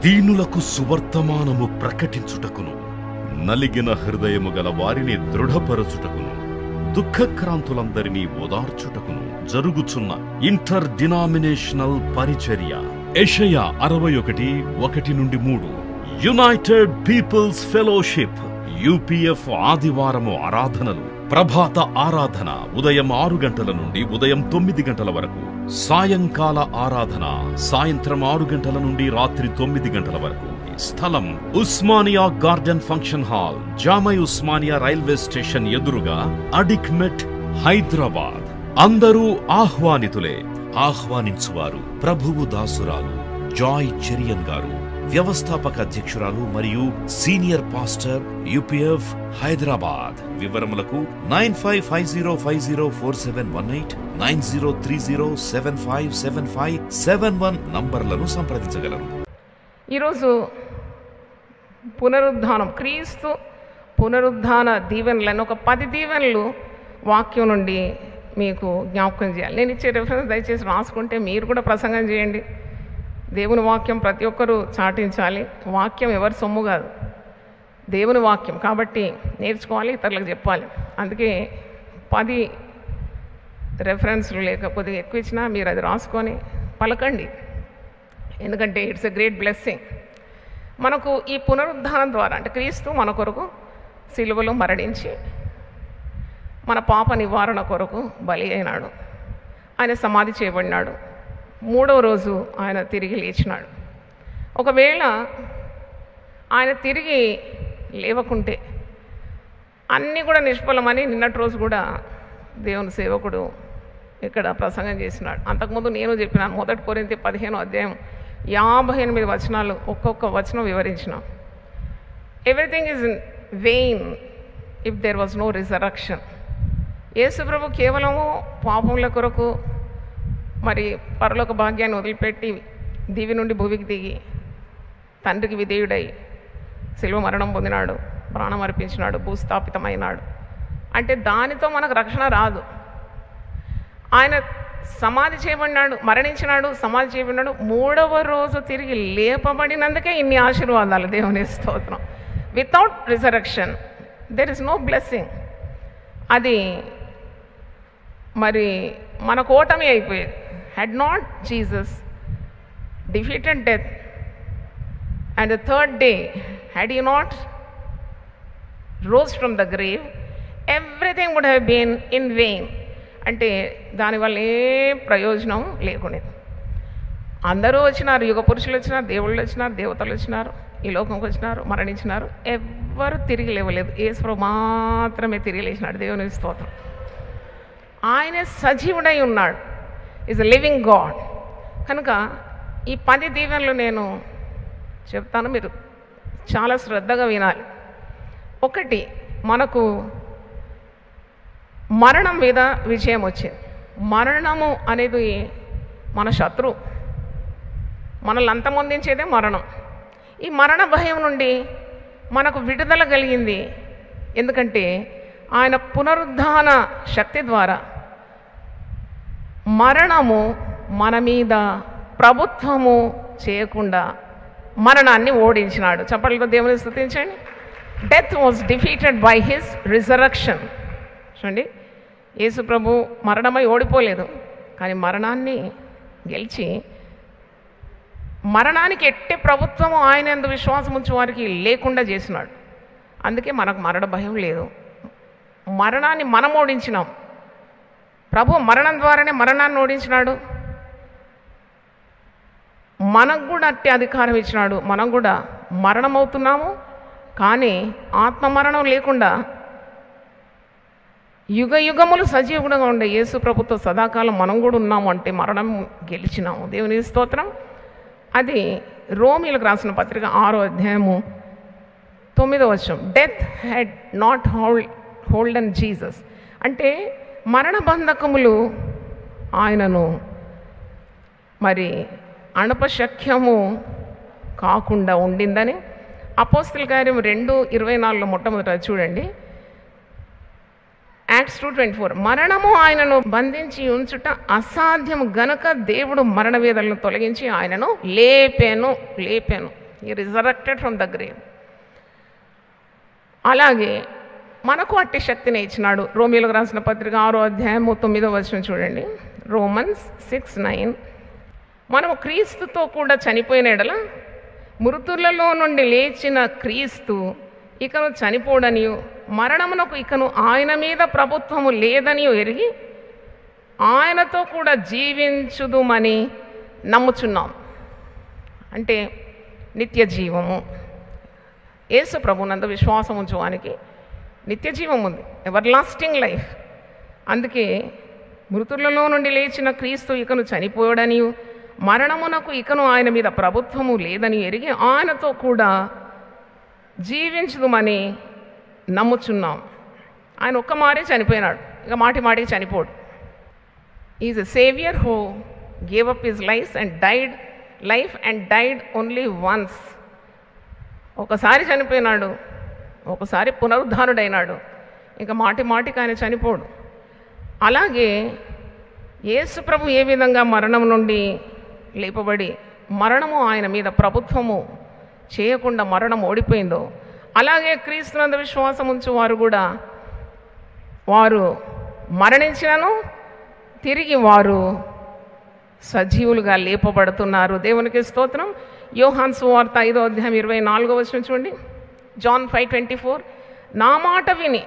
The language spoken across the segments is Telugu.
దీనులకు సువర్తమానము ప్రకటించుటకును, నలిగిన హృదయము గల వారిని దృఢపరచుటకును, దుఃఖక్రాంతులందరినీ ఓదార్చుటకును జరుగుచున్న ఇంటర్ డినామినేషనల్ పరిచర్య. యెషయా 61:1-3. యునైటెడ్ పీపుల్స్ ఫెలోషిప్ యూపీఎఫ్ ఆదివారము ఆరాధనలు. ప్రభాత ఆరాధన ఉదయం 6 గంటల నుండి ఉదయం 9 గంటల వరకు. సాయంకాల ఆరాధన సాయంత్రం 6 గంటల నుండి రాత్రి 9 గంటల వరకు. స్థలం Osmania garden function hall, జామై Osmania railway station ఎదురుగా, అడిక్మెట్, హైదరాబాద్. అందరూ ఆహ్వానితులే. ఆహ్వానించువారు ప్రభువు దాసురాలు జాయ్ చెరియన్ గారు, వ్యవస్థాపక అధ్యక్షురాలు మరియు సీనియర్ పాస్టర్ యూపీఎఫ్ హైదరాబాద్. వివరములకు 9550504718, 9030757571 నంబర్లను సంప్రదించగలరు. ఈరోజు పునరుద్ధానం, క్రీస్తు పునరుద్ధాన దీవెనలను ఒక 10 దీవెనలు వాక్యం నుండి మీకు జ్ఞాపకం చేయాలి. నేను ఇచ్చే రెఫరెన్స్ దయచేసి రాసుకుంటే మీరు కూడా ప్రసంగం చేయండి. దేవుని వాక్యం ప్రతి ఒక్కరూ చాటించాలి. వాక్యం ఎవరి సొమ్ము కాదు, దేవుని వాక్యం కాబట్టి నేర్చుకోవాలి, ఇతరులకు చెప్పాలి. అందుకే 10 రెఫరెన్స్లు లేకపోతే ఎక్కువ ఇచ్చినా మీరు అది రాసుకొని పలకండి. ఎందుకంటే ఇట్స్ ఎ గ్రేట్ బ్లెస్సింగ్. మనకు ఈ పునరుద్ధానం ద్వారా, అంటే క్రీస్తు మన కొరకు సిలువలో మరణించి మన పాప నివారణ కొరకు బలి అయినాడు. ఆయన సమాధి చేయబడినాడు. 3వ రోజు ఆయన తిరిగి లేచినాడు. ఒకవేళ ఆయన తిరిగి లేవకుంటే అన్నీ కూడా నిష్ఫలమని నిన్నటి రోజు కూడా దేవుని సేవకుడు ఇక్కడ ప్రసంగం చేసినాడు. అంతకుముందు నేను చెప్పినాను. 1 కొరింథీ 15:58 వచనాలు ఒక్కొక్క వచనం వివరించిన. Everything is in vain if there was no resurrection. Yesu ప్రభు కేవలము పాపముల కొరకు మరి పరలోక భాగ్యాన్ని వదిలిపెట్టి దివి నుండి భూమికి దిగి తండ్రికి విధేయుడై శిలువ మరణం పొందినాడు, ప్రాణం అర్పించినాడు, భూస్థాపితమైనాడు. అంటే దానితో మనకు రక్షణ రాదు. ఆయన సమాధి చేయబడినాడు, మరణించినాడు, సమాధి చేయబడినాడు. 3వ రోజు తిరిగి లేపబడినందుకే ఇన్ని ఆశీర్వాదాలు. దేవుని స్తోత్రం. Without resurrection there is no blessing. అది మరి మనకు ఓటమి అయిపోయేది. Had not Jesus defeated death and the third day had you not rose from the grave, everything would have been in vain. అంటే దానివల్ల ఏ ప్రయోజనం లేకుండేది. అందరూ వచ్చినారు, యుగ పురుషులు వచ్చినారు, దేవుళ్ళు వచ్చినారు, దేవతలు వచ్చినారు, ఈ లోకంకి వచ్చినారు, మరణించినారు. ఎవ్వరు తిరిగి లేవలేదు. యేసు మాత్రమే తిరిగి లేచినాడు. దేవుని స్తోత్రం. ఆయన సజీవుడై ఉన్నాడు. Is a living God. కనుక ఈ 10 దీవెనలు నేను చెప్తాను, మీరు చాలా శ్రద్ధగా వినాలి. 1, మనకు మరణం మీద విజయం వచ్చింది. మరణము అనేది మన శత్రువు, మనల్ని అంతమొందించేదే మరణం. ఈ మరణ భయం నుండి మనకు విడుదల కలిగింది. ఎందుకంటే ఆయన పునరుద్ధాన శక్తి ద్వారా మరణము మన మీద ప్రభుత్వము చేయకుండా మరణాన్ని ఓడించినాడు. చప్పట్లతో దేవుని స్తుతించండి. Death was defeated by his resurrection. చూడండి, యేసు ప్రభు మరణమై ఓడిపోలేదు, కానీ మరణాన్ని గెలిచి మరణానికి ఎట్టే ప్రభుత్వము ఆయన యందు విశ్వాసం ఉంచే వారికి లేకుండా చేసినాడు. అందుకే మనకు మరణ భయం లేదు. మరణాన్ని మనం ఓడించినాం. ప్రభు మరణం ద్వారానే మరణాన్ని ఓడించినాడు. మనకు కూడా అట్టి అధికారం ఇచ్చినాడు. మనం కూడా మరణమవుతున్నాము, కానీ ఆత్మ మరణం లేకుండా యుగ యుగములు సజీవుడుగా ఉండే యేసు ప్రభుతో సదాకాలం మనం కూడా ఉన్నాము. అంటే మరణం గెలిచినాము. దేవుని స్తోత్రం. అది రోమీలకు రాసిన పత్రిక 6వ అధ్యాయము 9వ వచనం. Death had not holden Jesus. అంటే మరణ బంధకములు ఆయనను మరి అణపశక్యము కాకుండా ఉండిందని అపోస్తల కార్యం 2:24 మొట్టమొదట చూడండి. యాక్ట్స్ 2:24. మరణము ఆయనను బంధించి ఉంచుట అసాధ్యము గనుక దేవుడు మరణ వేదనను తొలగించి ఆయనను లేపాను. He resurrected from the grave. అలాగే మనకు అట్టి శక్తిని ఇచ్చినాడు. రోమీయులకు రాసిన పత్రిక 6:9 చూడండి. రోమన్స్ 6:9. మనము క్రీస్తుతో కూడా చనిపోయిన ఎడల మృతులలో నుండి లేచిన క్రీస్తు ఇకను చనిపోడనియు మరణమునకు ఇకను ఆయన మీద ప్రభుత్వము లేదనియు ఎరిగి ఆయనతో కూడా జీవించుదుమని నమ్ముచున్నాం. అంటే నిత్య జీవము. యేసు ప్రభునందు విశ్వాసం ఉంచువానికి నిత్య జీవం ఉంది, ఎవర్ లాస్టింగ్ లైఫ్. అందుకే మృతులలో నుండి లేచిన క్రీస్తు ఇకను చనిపోయాడనియు మరణమునకు ఇకను ఆయన మీద ప్రభుత్వము లేదని ఎరిగి ఆయనతో కూడా జీవించుదుమని నమ్ముచున్నాం. ఆయన ఒక్క మారే చనిపోయినాడు, ఇక మాటి మాటికి చనిపోడు. Is a saviour who gave up his life and died only once. ఒకసారి చనిపోయినాడు, ఒకసారి పునరుద్ధానుడైనాడు, ఇంకా మాటి మాటికి ఆయన చనిపోడు. అలాగే యేసు ప్రభు ఏ విధంగా మరణం నుండి లేపబడి మరణము ఆయన మీద ప్రభుత్వము చేయకుండా మరణం ఓడిపోయిందో, అలాగే క్రీస్తునందు విశ్వాసం ఉంచు వారు కూడా వారు మరణించినను తిరిగి వారు సజీవులుగా లేపబడుతున్నారు. దేవునికి స్తోత్రం. యోహాను సువార్త 5:24 చూడండి. జాన్ 5:24. నా మాట విని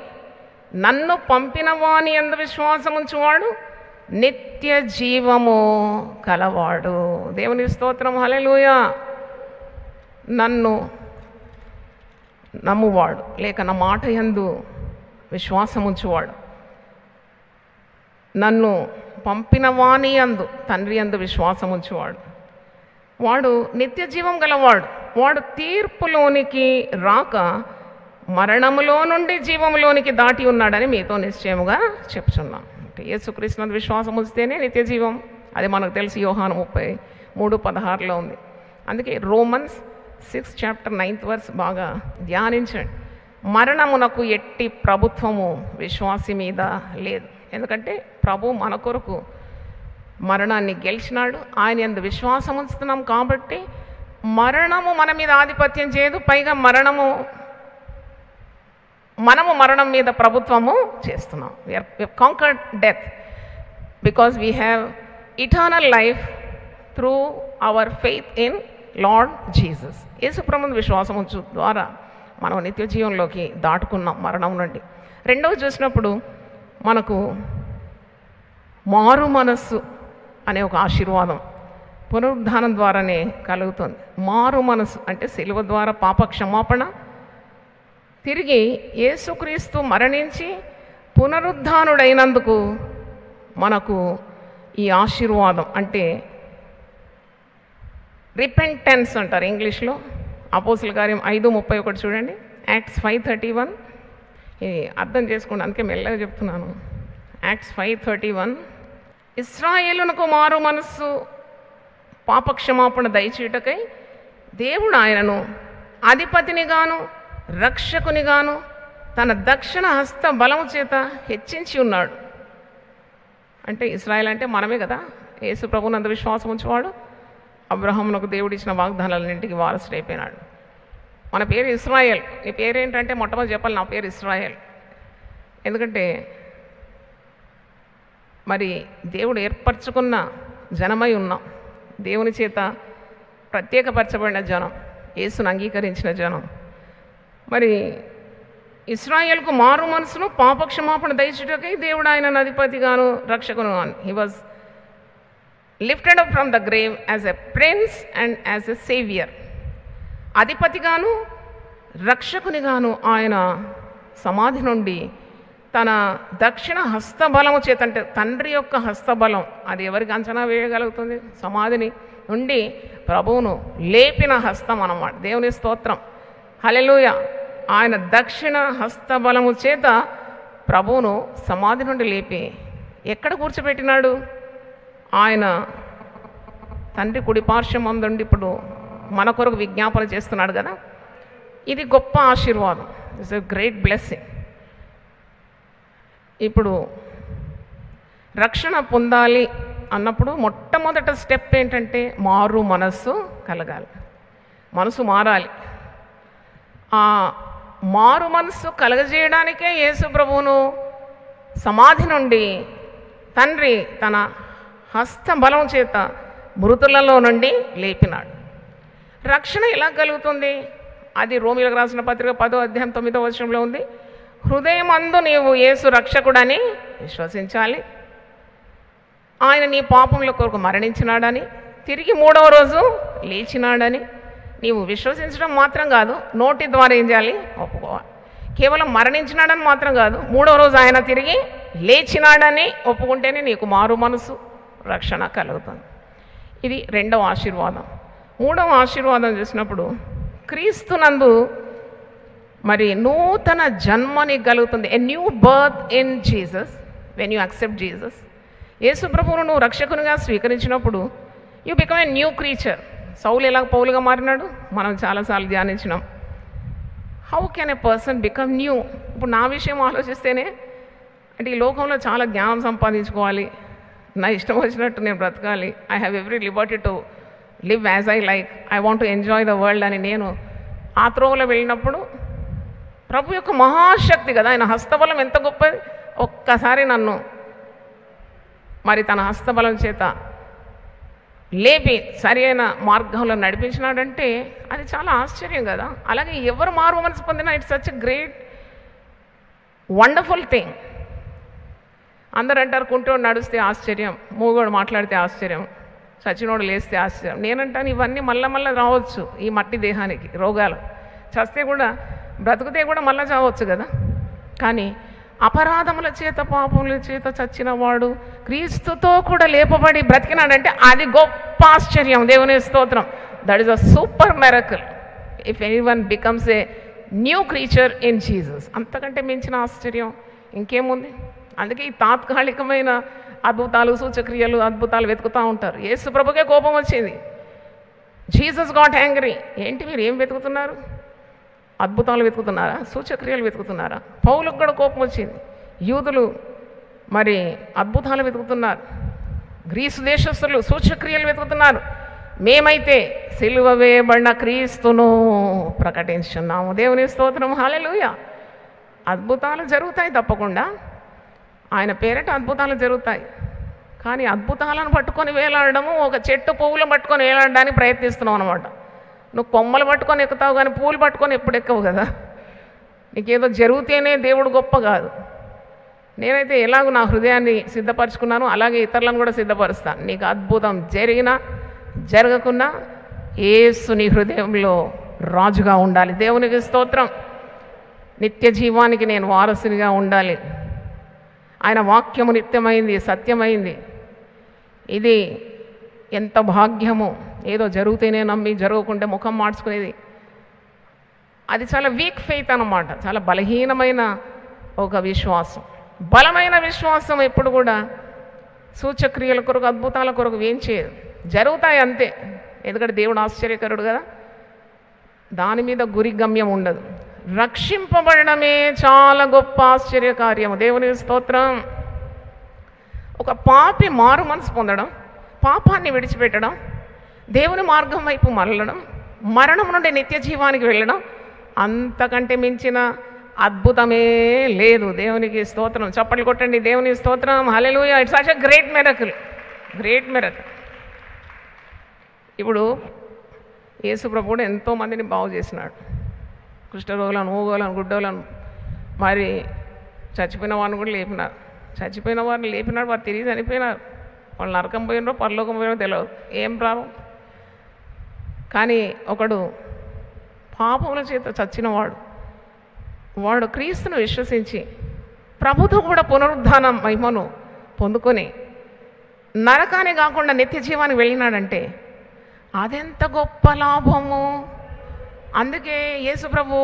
నన్ను పంపిన వాని యందు విశ్వాసం ఉంచువాడు నిత్య జీవము కలవాడు. దేవుని స్తోత్రం. హల్లెలూయా. నన్ను నమ్మువాడు లేక నా మాట యందు విశ్వాసం ఉంచువాడు, నన్ను పంపిన వాని యందు తండ్రి యందు విశ్వాసం ఉంచువాడు, వాడు నిత్య జీవం గలవాడు. వాడు తీర్పులోనికి రాక మరణములో నుండి జీవంలోనికి దాటి ఉన్నాడని మీతో నిశ్చయముగా చెప్తున్నాను. అంటే యేసుక్రీస్తునందు విశ్వాసం ఉంచితేనే నిత్య జీవం. అది మనకు తెలిసి యోహాను 33:16 ఉంది. అందుకే రోమన్స్ 6:9 బాగా ధ్యానించండి. మరణమునకు ఎట్టి ప్రభుత్వము విశ్వాసి మీద లేదు. ఎందుకంటే ప్రభు మన కొరకు మరణాన్ని గెలిచినాడు. ఆయన యందు విశ్వాసం ఉంచుతున్నాం కాబట్టి మరణము మన మీద ఆధిపత్యం చేయదు. పైగా మనము మరణం మీద ప్రభుత్వము చేస్తున్నాం. we have conquered death because we have eternal life through our faith in Lord Jesus. యేసు ప్రభువుని విశ్వాసం ఉంచు ద్వారా మనం నిత్య జీవంలోకి దాటుకున్నాం మరణం నుండి. రెండవది చూసినప్పుడు మనకు మారు మనస్సు అనే ఒక ఆశీర్వాదం పునరుద్ధానం ద్వారానే కలుగుతుంది. మారు మనస్సు అంటే శిలువ ద్వారా పాప క్షమాపణ, తిరిగి యేసుక్రీస్తు మరణించి పునరుద్ధానుడైనందుకు మనకు ఈ ఆశీర్వాదం అంటే రిపెంటెన్స్ అంటారు ఇంగ్లీష్లో. అపోస్తుల కార్యం 5:31 చూడండి. యాక్ట్స్ 5:31. ఇది అర్థం చేసుకోండి, అందుకే మెల్లగా చెప్తున్నాను. యాక్ట్స్ 5:31. ఇశ్రాయేలునకు మారు మనస్సు పాపక్షమాపణ దయచేయుటకై దేవుడు ఆయనను అధిపతినిగాను రక్షకునిగాను తన దక్షిణ హస్త బలము చేత హెచ్చించి ఉన్నాడు. అంటే ఇశ్రాయేల్ అంటే మనమే కదా. యేసు ప్రభువునందు విశ్వాసం ఉంచేవాడు అబ్రహామునకు దేవుడు ఇచ్చిన వాగ్దానాలన్నింటికి వారసుడైపోయినాడు. మన పేరు ఇశ్రాయేల్. నీ పేరేంటంటే మొట్టమొదటి చెప్పాలి, నా పేరు ఇశ్రాయేల్. ఎందుకంటే మరి దేవుడు ఏర్పరచుకున్న జనమై ఉన్నాం. దేవుని చేత ప్రత్యేకపరచబడిన జనం, యేసును అంగీకరించిన జనం. మరి ఇశ్రాయేల్కు మారు మనసును పాపక్షమాపణ దయచేయుటకై దేవుడు ఆయన అధిపతిగాను రక్షకును అని. He was lifted up from the grave as a prince and as a saviour. అధిపతిగాను రక్షకునిగాను ఆయన సమాధి నుండి తన దక్షిణ హస్తబలము చేత, అంటే తండ్రి యొక్క హస్తబలం, అది ఎవరికి అంచనా వేయగలుగుతుంది? సమాధిని నుండి ప్రభువును లేపిన హస్తం అన్నమాట. దేవుని స్తోత్రం. హల్లెలూయా. ఆయన దక్షిణ హస్తబలము చేత ప్రభువును సమాధి నుండి లేపి ఎక్కడ కూర్చోబెట్టినాడు? ఆయన తండ్రి కుడిపార్శ్వం అందుండి ఇప్పుడు మన కొరకు విజ్ఞాపన చేస్తున్నాడు కదా. ఇది గొప్ప ఆశీర్వాదం. It's a great blessing. ఇప్పుడు రక్షణ పొందాలి అన్నప్పుడు మొట్టమొదట స్టెప్ ఏంటంటే మారు మనస్సు కలగాలి. మనసు మారాలి. ఆ మారు మనసు కలగజేయడానికే యేసు ప్రభువును సమాధి నుండి తండ్రి తన హస్త బలం చేత మృతులలో నుండి లేపినాడు. రక్షణ ఎలా కలుగుతుంది? అది రోమీయులకు రాసిన పత్రిక 10వ అధ్యాయం 9వ వచనంలో ఉంది. హృదయమందు నీవు యేసు రక్షకుడని విశ్వసించాలి, ఆయన నీ పాపముల కొరకు మరణించినాడని, తిరిగి 3వ రోజు లేచినాడని నీవు విశ్వసించడం మాత్రం కాదు, నోటి ద్వారా ఏం చేయాలి? ఒప్పుకోవాలి. కేవలం మరణించినాడని మాత్రం కాదు, 3వ రోజు ఆయన తిరిగి లేచినాడని ఒప్పుకుంటేనే నీకు మారు మనసు రక్షణ కలుగుతుంది. ఇది 2వ ఆశీర్వాదం. 3వ ఆశీర్వాదం చూసినప్పుడు క్రీస్తునందు మరి నూతన జన్మని కలుగుతుంది. A new birth in Jesus when you accept Jesus. Yesu ప్రభువును నువ్వు రక్షకునిగా స్వీకరించినప్పుడు you become a new creature. Saulu ఎలా పౌలుగా మారినాడు మనం చాలాసార్లు ధ్యానించినాం. How can a person become new? ఇప్పుడు నా విషయం ఆలోచిస్తేనే అంటే ఈ లోకంలో చాలా జ్ఞానం సంపాదించుకోవాలి, నా ఇష్టం వచ్చినట్టు నేను బ్రతకాలి, I have every Liberty to live as I like, I want to enjoy the world అని నేను ఆ త్రోవలో వెళ్ళినప్పుడు ప్రభు యొక్క మహాశక్తి కదా, ఆయన హస్తబలం ఎంత గొప్పది. ఒక్కసారి నన్ను మరి తన హస్తబలం చేత లేపి సరి అయిన మార్గంలో నడిపించినాడంటే అది చాలా ఆశ్చర్యం కదా. అలాగే ఎవరు మారు మనసు పొందినా it's such a great wonderful thing. అందరు అంటారు కుంటోడు నడిస్తే ఆశ్చర్యం, మూగోడు మాట్లాడితే ఆశ్చర్యం, చచ్చినోడు లేస్తే ఆశ్చర్యం. నేనంటాను ఇవన్నీ మళ్ళా రావచ్చు ఈ మట్టి దేహానికి, రోగాలు. చస్తే కూడా బ్రతుకుతే కూడా మళ్ళీ చావచ్చు కదా. కానీ అపరాధముల చేత పాపముల చేత చచ్చిన వాడు క్రీస్తుతో కూడా లేపబడి బ్రతికినాడంటే అది గొప్ప ఆశ్చర్యం. దేవుని స్తోత్రం. That is a super miracle if anyone becomes a new creature in Jesus. అంతకంటే మించిన ఆశ్చర్యం ఇంకేముంది? అందుకే ఈ తాత్కాలికమైన అద్భుతాలు, సూచక్రియలు, అద్భుతాలు వెతుకుతూ ఉంటారు. యేసు ప్రభుకే కోపం వచ్చింది. Jesus got angry. ఏంటి మీరు ఏం వెతుకుతున్నారు? అద్భుతాలు వెతుకుతున్నారా? సూచక్రియలు వెతుకుతున్నారా? పౌలకు కూడా కోపం వచ్చింది. యూదులు మరి అద్భుతాలు వెతుకుతున్నారు, గ్రీసు దేశస్తులు సూచక్రియలు వెతుకుతున్నారు. మేమైతే సిలువ వేయబడిన క్రీస్తును ప్రకటించున్నాము. దేవుని స్తోత్రం. హల్లెలూయా. అద్భుతాలు జరుగుతాయి తప్పకుండా, ఆయన పేరిట అద్భుతాలు జరుగుతాయి. కానీ అద్భుతాలను పట్టుకొని వేలాడము ఒక చెట్టు పువ్వులు పట్టుకొని వేలాడడానికి ప్రయత్నిస్తున్నావు అనమాట. నువ్వు కొమ్మలు పట్టుకొని ఎక్కుతావు కానీ పూలు పట్టుకొని ఎప్పుడు ఎక్కవు కదా. నీకేదో జరిగితేనే దేవుడు గొప్ప కాదు. నేనైతే ఎలాగో నా హృదయాన్ని సిద్ధపరచుకున్నాను అలాగే ఇతరులను కూడా సిద్ధపరుస్తాను. నీకు అద్భుతం జరిగినా జరగకున్నా యేసు నీ హృదయంలో రాజుగా ఉండాలి. దేవునికి స్తోత్రం. నిత్య జీవానికి నేను వారసునిగా ఉండాలి. ఆయన వాక్యము నిత్యమైంది, సత్యమైంది. ఇది ఎంత భాగ్యము. ఏదో జరిగితేనే నమ్మి జరగకుంటే ముఖం మార్చుకునేది అది చాలా వీక్ ఫెయిత్ అన్నమాట. చాలా బలహీనమైన ఒక విశ్వాసం. బలమైన విశ్వాసం ఎప్పుడు కూడా సూచక్రియల కొరకు, అద్భుతాల కొరకు ఏం చేయదు. జరుగుతాయి అంతే, ఎందుకంటే దేవుడు ఆశ్చర్యకరుడు కదా. దాని మీద గురి గమ్యం ఉండదు. రక్షింపబడమే చాలా గొప్ప ఆశ్చర్యకార్యము. దేవుని స్తోత్రం. ఒక పాపి మారు మనసు పొందడం, పాపాన్ని విడిచిపెట్టడం, దేవుని మార్గం వైపు మరలడం, మరణం నుండి నిత్య జీవానికి వెళ్ళడం, అంతకంటే మించిన అద్భుతమే లేదు. దేవునికి స్తోత్రం. చప్పట్లు కొట్టండి. దేవుని స్తోత్రం. Hallelujah. It's such a great miracle. Great miracle. ఇప్పుడు యేసు ప్రభువు ఎంతోమందిని బాగు చేసినాడు. కుష్ఠరోగులను, ఊగోలను, గుడ్డోలను, మరి చచ్చిపోయిన వారిని కూడా లేపినారు. చచ్చిపోయిన వారిని లేపినాడు. వారు తిరిగి చనిపోయినారు. వాళ్ళు నరకం పోయినరో పరలోకం పోయినో తెలియదు, ఏం ప్రాబ్లం. కానీ ఒకడు పాపముల చేత చచ్చినవాడు, వాడు క్రీస్తును విశ్వసించి ప్రభుతో కూడా పునరుద్ధానం మహిమను పొందుకొని నరకాన్ని కాకుండా నిత్య జీవానికి వెళ్ళినాడంటే అదెంత గొప్ప లాభము. అందుకే యేసు ప్రభు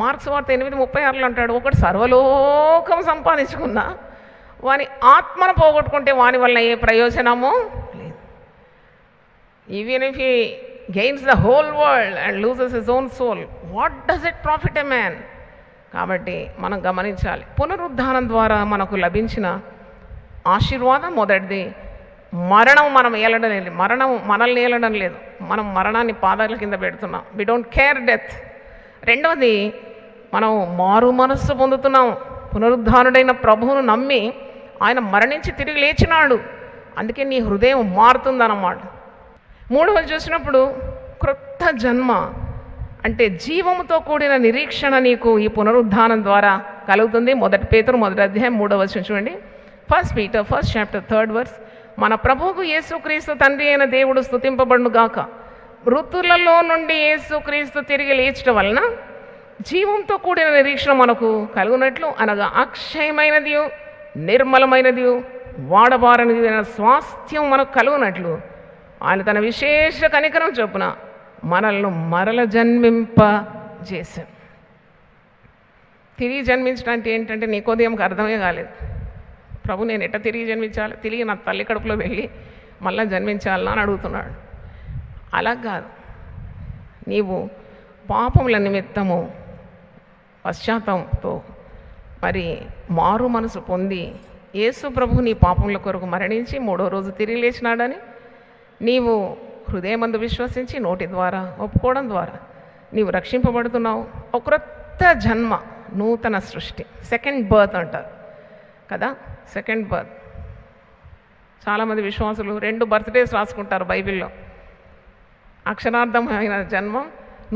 మార్క్స్ వార్త 8:36 అంటాడు, ఒకటి సర్వలోకం సంపాదించుకున్నా వాని ఆత్మను పోగొట్టుకుంటే వాని వల్ల ఏ ప్రయోజనము లేదు. Even if he gains the whole world and loses his own soul, what does it profit a man? కాబట్టి మనం గమనించాలి. పునరుద్ధానం ద్వారా మనకు లభించిన ఆశీర్వాదం మొదటిది మరణం మనం ఏలడం లేదు, మరణం మనల్ని ఏలడం లేదు, మనం మరణాన్ని పాదాల కింద పెడుతున్నాం. We don't care death. రెండవది, మనం మారు మనస్సు పొందుతున్నాం. పునరుద్ధానుడైన ప్రభువును నమ్మి ఆయన మరణించి తిరిగి లేచినాడు, అందుకే నీ హృదయం మారుతుందన్నమాట. మూడవది చూసినప్పుడు క్రొత్త జన్మ, అంటే జీవముతో కూడిన నిరీక్షణ నీకు ఈ పునరుద్ధానం ద్వారా కలుగుతుంది. 1 పేతురు 1వ అధ్యాయం 3వ వచనం చూడండి. 1 Peter 1st chapter 3rd verse. మన ప్రభువుకు యేసుక్రీస్తు తండ్రి అయిన దేవుడు స్తుతింపబడును గాక. మృతులలో నుండి యేసుక్రీస్తు తిరిగి లేచడం వలన జీవంతో కూడిన నిరీక్షణ మనకు కలుగునట్లు, అనగా అక్షయమైనది నిర్మలమైనది వాడబారనిది అయిన స్వాస్థ్యం మనకు కలుగునట్లు ఆయన తన విశేష కనికరం చొప్పున మనల్ని మరల జన్మింపజేశాను. తిరిగి జన్మించడం అంటే ఏంటంటే నికోదేముకు అర్థమే కాలేదు. ప్రభు, నేను ఎట్లా తిరిగి జన్మించాలి, తిరిగి నా తల్లి కడుపులో వెళ్ళి మళ్ళీ జన్మించాలా అని అడుగుతున్నాడు. అలా కాదు, నీవు పాపముల నిమిత్తము పశ్చాత్తాపంతో మరి మారు మనసు పొంది యేసు ప్రభు నీ పాపముల కొరకు మరణించి 3వ రోజు తిరిగి లేచినాడని నీవు హృదయమందు విశ్వసించి నోటి ద్వారా ఒప్పుకోవడం ద్వారా నీవు రక్షింపబడుతున్నావు. ఒక క్రొత్త జన్మ, నూతన సృష్టి, సెకండ్ బర్త్ అంటారు కదా. సెకండ్ బర్త్, చాలామంది విశ్వాసులు 2 బర్త్డేస్ రాసుకుంటారు బైబిల్లో. అక్షరార్థమైన జన్మం,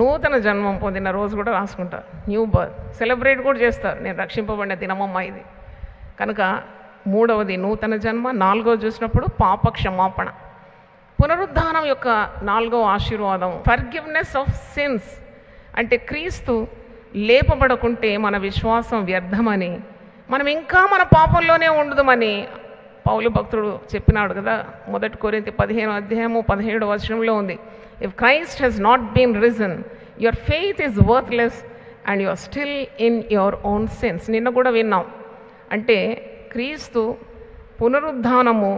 నూతన జన్మం పొందిన రోజు కూడా రాసుకుంటారు, న్యూ బర్త్ సెలబ్రేట్ కూడా చేస్తారు. నేను రక్షింపబడిన దినమమ్మ ఇది కనుక. మూడవది నూతన జన్మ. 4వది చూసినప్పుడు పాప క్షమాపణ. పునరుద్ధానం యొక్క 4వ ఆశీర్వాదం ఫర్గివ్నెస్ ఆఫ్ సిన్స్. అంటే క్రీస్తు లేపబడకుంటే మన విశ్వాసం వ్యర్థమని, మనం ఇంకా మన పాపంలోనే ఉండదుమని పౌలు భక్తుడు చెప్పినాడు కదా. 1 కొరింథీ 15వ అధ్యాయము 17వ వచనంలో ఉంది. If Christ has not been risen, your faith is worthless and you are still in your own sins. నిన్న కూడా విన్నాం. అంటే క్రీస్తు పునరుద్ధానము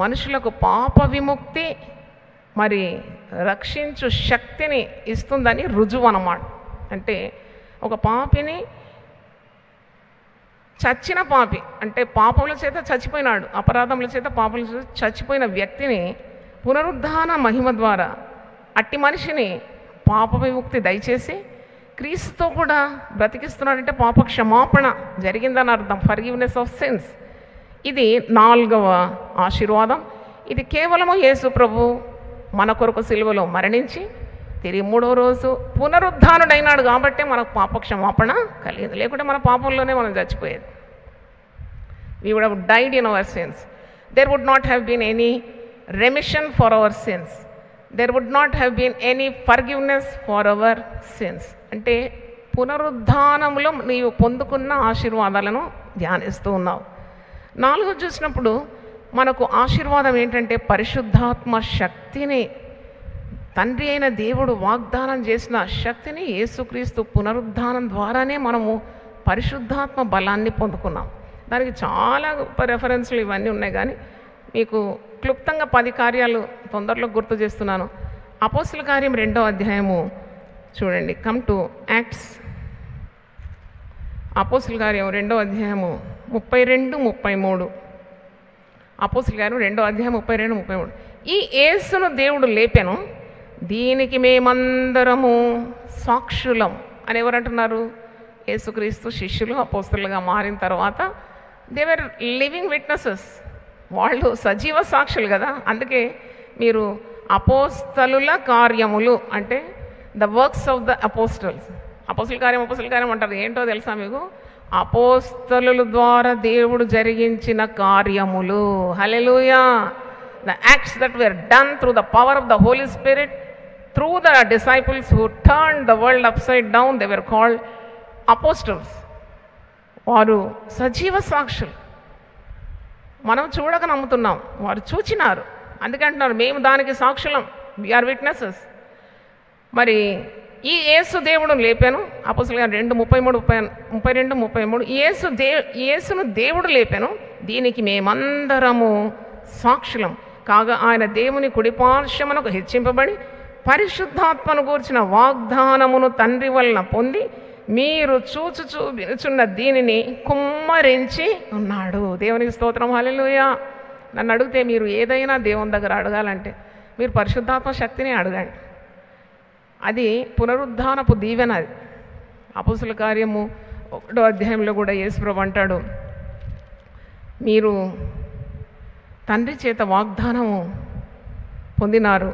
మనుషులకు పాప విముక్తి మరి రక్షించు శక్తిని ఇస్తుందని రుజువు అన్నమాట. అంటే ఒక పాపిని, చచ్చిన పాపి అంటే పాపముల చేత చచ్చిపోయినాడు, అపరాధముల చేత పాపముల చేత చచ్చిపోయిన వ్యక్తిని పునరుద్ధాన మహిమ ద్వారా అట్టి మనిషిని పాప విముక్తి దయచేసి క్రీస్తుతో కూడా బ్రతికిస్తున్నాడంటే పాప క్షమాపణ జరిగిందని అర్థం, ఫర్గివ్నెస్ ఆఫ్ సిన్స్. ఇది 4వ ఆశీర్వాదం. ఇది కేవలము యేసు ప్రభు మన కొరకు సిలువలో మరణించి తిరిగి 3వ రోజు పునరుద్ధానుడైనాడు కాబట్టి మనకు పాప క్షమాపణ కలిగింది. లేకుంటే మన పాపంలోనే మనం చచ్చిపోయేది. We would have died in our sins. There would not have been any remission for our sins. There would not have been any forgiveness for our sins. అంటే పునరుద్ధానంలో నీవు పొందుకున్న ఆశీర్వాదాలను ధ్యానిస్తూ ఉన్నావు. 4వది చూసినప్పుడు మనకు ఆశీర్వాదం ఏంటంటే పరిశుద్ధాత్మ శక్తిని, తండ్రి అయిన దేవుడు వాగ్దానం చేసిన శక్తిని యేసుక్రీస్తు పునరుద్ధానం ద్వారానే మనము పరిశుద్ధాత్మ బలాన్ని పొందుకున్నాం. దానికి చాలా గొప్ప రెఫరెన్స్లు ఇవన్నీ ఉన్నాయి, కానీ మీకు క్లుప్తంగా 10 కార్యాలు తొందరలో గుర్తు చేస్తున్నాను. అపోస్తుల కార్యం 2వ అధ్యాయము చూడండి. Come to acts. అపోస్తుల కార్యం 2వ అధ్యాయము 32-33. అపోస్తుల కార్యం 2వ అధ్యాయం 32-33. ఈ యేసును దేవుడు లేపెను, దీనికి మేమందరము సాక్షులం అని ఎవరంటున్నారు? యేసుక్రీస్తు శిష్యులు అపోస్తులుగా మారిన తర్వాత దే వర్ లివింగ్ విట్నెసెస్. వాళ్ళు సజీవ సాక్షులు కదా. అందుకే మీరు అపోస్తలుల కార్యములు అంటే the works of the apostles. అపోస్తుల కార్యం అంటారు. ఏంటో తెలుసా మీకు? అపోస్తలుల ద్వారా దేవుడు జరిగించిన కార్యములు. హల్లెలూయా. The acts that were done through the power of the Holy Spirit, through the disciples who turned the world upside down, they were called apostles. వారు సజీవ సాక్షులు. మనం చూడక నమ్ముతున్నాం, వారు చూచినారు. అందుకంటున్నారు మేము దానికి సాక్షులం, వీఆర్ విట్నెసెస్. మరి ఈ యేసు దేవుడు లేపాను. అపోస్తుల కార్యం 2:32-33. యేసును దేవుడు లేపాను, దీనికి మేమందరము సాక్షులం. కాగా ఆయన దేవుని కుడిపార్శ్వమునకు హెచ్చింపబడి పరిశుద్ధాత్మను గూర్చిన వాగ్దానమును తండ్రి వలన పొంది మీరు వినుచున్న దీనిని కుమ్మరించి ఉన్నాడు. దేవునికి స్తోత్రం, హల్లెలూయా. నన్ను అడిగితే మీరు ఏదైనా దేవుని దగ్గర అడగాలంటే మీరు పరిశుద్ధాత్మ శక్తిని అడగండి. అది పునరుద్ధానపు దీవెన. అది అపొస్తలుల కార్యము 1వ అధ్యాయంలో కూడా యేసుప్రభు అంటాడు, మీరు తండ్రి చేత వాగ్దానము పొందినారు,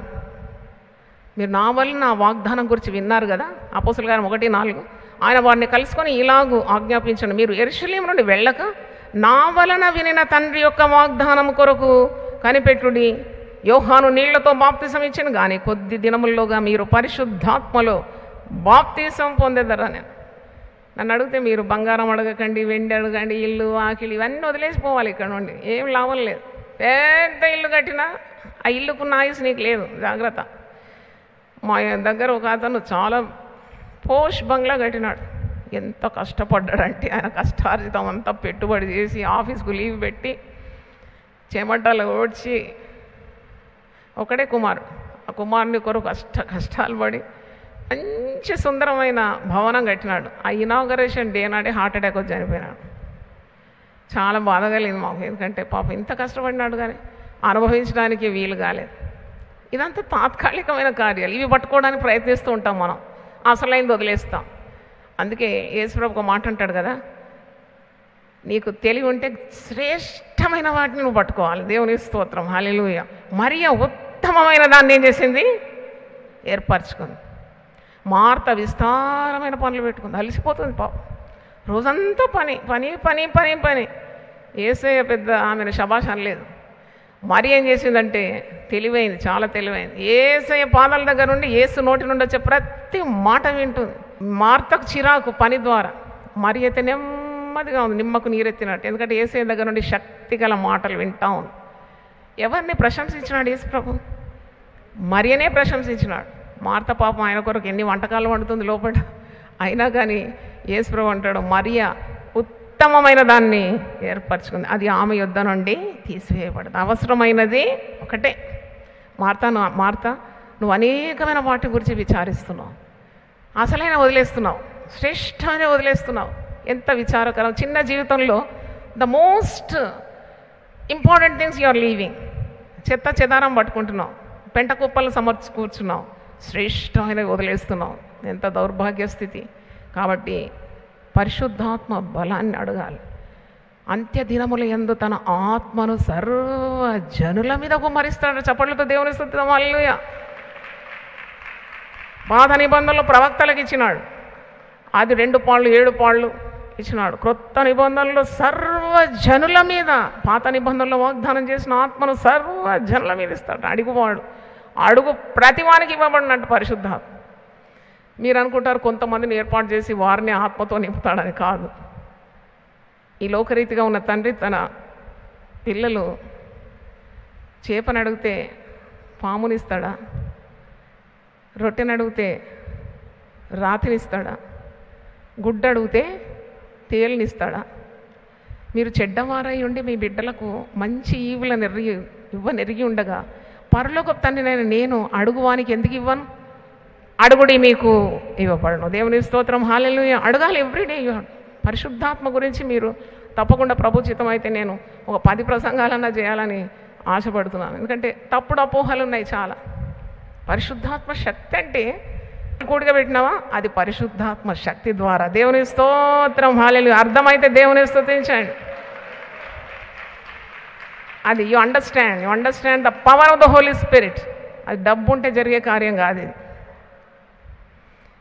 మీరు నా వలన వాగ్దానం గురించి విన్నారు కదా. అపొస్తలుల కార్యం 1:4. ఆయన వారిని కలుసుకొని ఇలాగూ ఆజ్ఞాపించండి, మీరు యెరూషలేము నుండి వెళ్ళక నా వలన వినిన తండ్రి యొక్క వాగ్దానం కొరకు కనిపెట్టుడి. యోహాను నీళ్లతో బాప్తిసం ఇచ్చాను, కానీ కొద్ది దినముల్లోగా మీరు పరిశుద్ధాత్మలో బాప్తిసం పొందేదరని. నన్ను అడిగితే మీరు బంగారం అడగకండి, వెండి అడగండి, ఇల్లు ఆకిలి ఇవన్నీ వదిలేసిపోవాలి. ఇక్కడ నుండి ఏం లాభం లేదు. పెద్ద ఇల్లు కట్టినా ఆ ఇల్లుకున్న ఆయుస్ నీకు లేదు, జాగ్రత్త. మా దగ్గర ఒక అతను చాలా పోష్ బంగ్లా కట్టినాడు. ఎంత కష్టపడ్డాడంటే ఆయన కష్టార్జితం అంతా పెట్టుబడి చేసి ఆఫీస్కు లీవ్ పెట్టి చెమటలు ఓడ్చి, ఒకడే కుమారుడు, ఆ కుమారుని కొరకు కష్టాలు పడి మంచి సుందరమైన భవనం కట్టినాడు. ఆ ఇనాగరేషన్ డే నాడే హార్ట్ అటాక్ వచ్చి చనిపోయినాడు. చాలా బాధ కలిగింది మాకు, ఎందుకంటే పాపం ఇంత కష్టపడినాడు కానీ అనుభవించడానికి వీలు కాలేదు. ఇదంతా తాత్కాలికమైన కార్యాలు, ఇవి పట్టుకోవడానికి ప్రయత్నిస్తూ ఉంటాం మనం, అసలైంది వదిలేస్తాం. అందుకే యేసుప్రభు ఒక మాట అంటాడు కదా, నీకు తెలివి ఉంటే శ్రేష్టమైన వాటిని నువ్వు పట్టుకోవాలి. దేవుని స్తోత్రం, హల్లెలూయా. మరియ ఉత్తమమైన దాన్ని ఏం చేసింది? ఏర్పరచుకుంది. మార్త విస్తారమైన పనులు పెట్టుకుంది, అలసిపోతుంది పాపం, రోజంతా పని పని పని పని పని. యేసయ్య పెద్ద ఆమెను శబాష్ అనలేదు. మరి ఏం చేసిందంటే తెలివైంది, చాలా తెలివైంది. యేసయ్య పాదాల దగ్గర నుండి యేసు నోటి నుండి వచ్చే ప్రతి మాట వింటుంది. మార్తకు చిరాకు పని ద్వారా, మరి అయితే నెమ్మదిగా ఉంది, నిమ్మకు నీరెత్తినట్టు. ఎందుకంటే యేసయ్య దగ్గర నుండి శక్తి గల మాటలు వింటా ఉంది. ఎవరిని ప్రశంసించినాడు యేసు ప్రభు? మరియనే ప్రశంసించినాడు. మార్త పాపం ఆయన కొరకు ఎన్ని వంటకాలు వండుతుంది లోపల, అయినా కానీ యేసు ప్రభు అంటాడు, మరియ ఉత్తమమైన దాన్ని ఏర్పరచుకుంది, అది ఆమె యొద్ద నుండి తీసివేయబడదు. అవసరమైనది ఒకటే. మార్త నువ్వు అనేకమైన వాటి గురించి విచారిస్తున్నావు, అసలైన వదిలేస్తున్నావు, శ్రేష్టమైన వదిలేస్తున్నావు. ఎంత విచారకరం. చిన్న జీవితంలో the most important things you are leaving. చెత్త చెదారం పట్టుకుంటున్నావు, పెంట కుప్పలు కూర్చున్నావు, శ్రేష్టమైన వదిలేస్తున్నావు. ఎంత దౌర్భాగ్య స్థితి. కాబట్టి పరిశుద్ధాత్మ బలాన్ని అడగాలి. అంత్య దినముల యందు తన ఆత్మను సర్వ జనుల మీద కుమ్మరిస్తాడు. చప్పట్లతో దేవుని స్తుతిద్దాం, హల్లెలూయా. పాత నిబంధనలు ప్రవక్తలకు ఇచ్చినాడు, అది 2 పాళ్ళు 7 పాళ్ళు ఇచ్చినాడు. క్రొత్త నిబంధనలు సర్వ జనుల మీద, పాత నిబంధనలో వాగ్దానం చేసిన ఆత్మను సర్వ జనుల మీద ఇస్తాడు. అడుగువాడు అడుగు ప్రతివానికి ఇవ్వబడినట్టు పరిశుద్ధాత్మ. మీరు అనుకుంటారు కొంతమందిని ఏర్పాటు చేసి వారిని ఆత్మతో నింపుతాడని. కాదు. ఈ లోకరీతిగా ఉన్న తండ్రి తన పిల్లలు చేపని అడిగితే పామునిస్తాడా? రొట్టెని అడిగితే రాతినిస్తాడా? గుడ్డ అడిగితే తేలినిస్తాడా? మీరు చెడ్డవారై ఉండి మీ బిడ్డలకు మంచి ఈవులను ఇవ్వనెరిగి ఉండగా పరలోకపు తండ్రినైన నేను అడుగువానికి ఎందుకు ఇవ్వను? అడుగుడి మీకు ఇవ్వబడను. దేవుని స్తోత్రం, హల్లెలూయా. అడగాలి ఎవ్రీడే. పరిశుద్ధాత్మ గురించి మీరు తప్పకుండా ప్రభుచితం అయితే నేను ఒక 10 ప్రసంగాలన్నా చేయాలని ఆశపడుతున్నాను. ఎందుకంటే తప్పుడు అపోహలు ఉన్నాయి చాలా. పరిశుద్ధాత్మ శక్తి అంటే కూడిగా పెట్టినావా, అది పరిశుద్ధాత్మ శక్తి ద్వారా. దేవుని స్తోత్రం, హల్లెలూయా. అర్థమైతే దేవుని స్తుతించండి. అది you understand the power of the Holy Spirit. అది డబ్బు ఉంటే జరిగే కార్యం కాదు, ఇది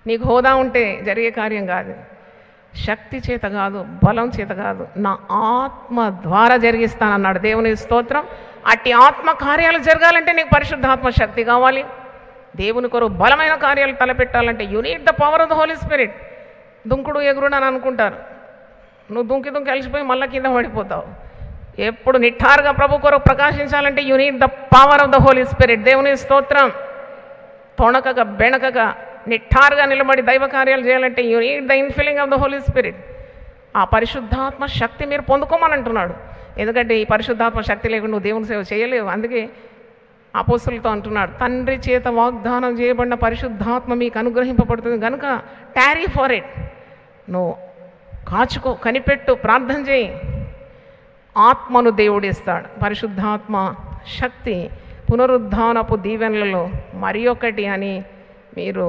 నీకు హోదా ఉంటే జరిగే కార్యం కాదు. శక్తి చేత కాదు, బలం చేత కాదు, నా ఆత్మ ద్వారా జరిగిస్తానన్నాడు. దేవుని స్తోత్రం. అట్టి ఆత్మ కార్యాలు జరగాలంటే నీకు పరిశుద్ధాత్మ శక్తి కావాలి. దేవుని కొరకు బలమైన కార్యాలు తలపెట్టాలంటే you need the power of the Holy Spirit. దుంకుడు ఎగురుడు అని అనుకుంటారు, నువ్వు దుంకి అలిసిపోయి మళ్ళీ కింద పడిపోతావు. ఎప్పుడు నిఠారుగా ప్రభు కొరకు ప్రకాశించాలంటే you need the power of the Holy Spirit. దేవుని స్తోత్రం. తొణకక బెణకక నిఠారుగా నిలబడి దైవ కార్యాలు చేయాలంటే you need the infilling of the Holy Spirit. ఆ పరిశుద్ధాత్మ శక్తి మీరు పొందుకోమని అంటున్నాడు. ఎందుకంటే ఈ పరిశుద్ధాత్మ శక్తి లేకుండా నువ్వు దేవుని సేవ చేయలేవు. అందుకే అపోస్తులతో అంటున్నాడు, తండ్రి చేత వాగ్దానం చేయబడిన పరిశుద్ధాత్మ మీకు అనుగ్రహింపబడుతుంది కనుక టారీ ఫర్ ఇట్. నువ్వు కాచుకో, కనిపెట్టు, ప్రార్థన చేయి. ఆత్మను దేవుడిస్తాడు. పరిశుద్ధాత్మ శక్తి పునరుద్ధానపు దీవెనలలో మరి ఒకటి అని మీరు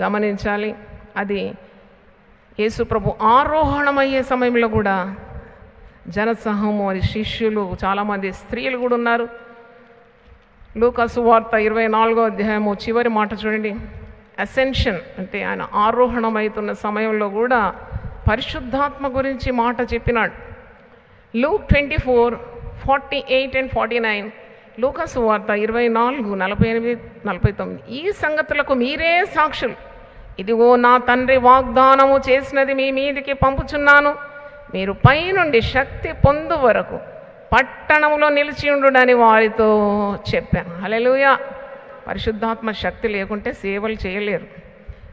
గమనించాలి. అది యేసుప్రభు ఆరోహణమయ్యే సమయంలో కూడా జనసమూహము, అది శిష్యులు, చాలామంది స్త్రీలు కూడా ఉన్నారు. లూకా సువార్త 24వ అధ్యాయము చివరి మాట చూడండి. అసెన్షన్ అంటే ఆయన ఆరోహణమవుతున్న సమయంలో కూడా పరిశుద్ధాత్మ గురించి మాట చెప్పినాడు. లూక్ 24:48 and 49, లూకా సువార్త 24, 48, 49. ఈ సంగతులకు మీరే సాక్షులు. ఇదిగో నా తండ్రి వాగ్దానము చేసినది మీ మీదికి పంపుచున్నాను. మీరు పైనుండి శక్తి పొందు వరకు పట్టణంలో నిలిచి ఉండుడని వారితో చెప్పాను. హల్లెలూయా. పరిశుద్ధాత్మ శక్తి లేకుంటే సేవలు చేయలేరు.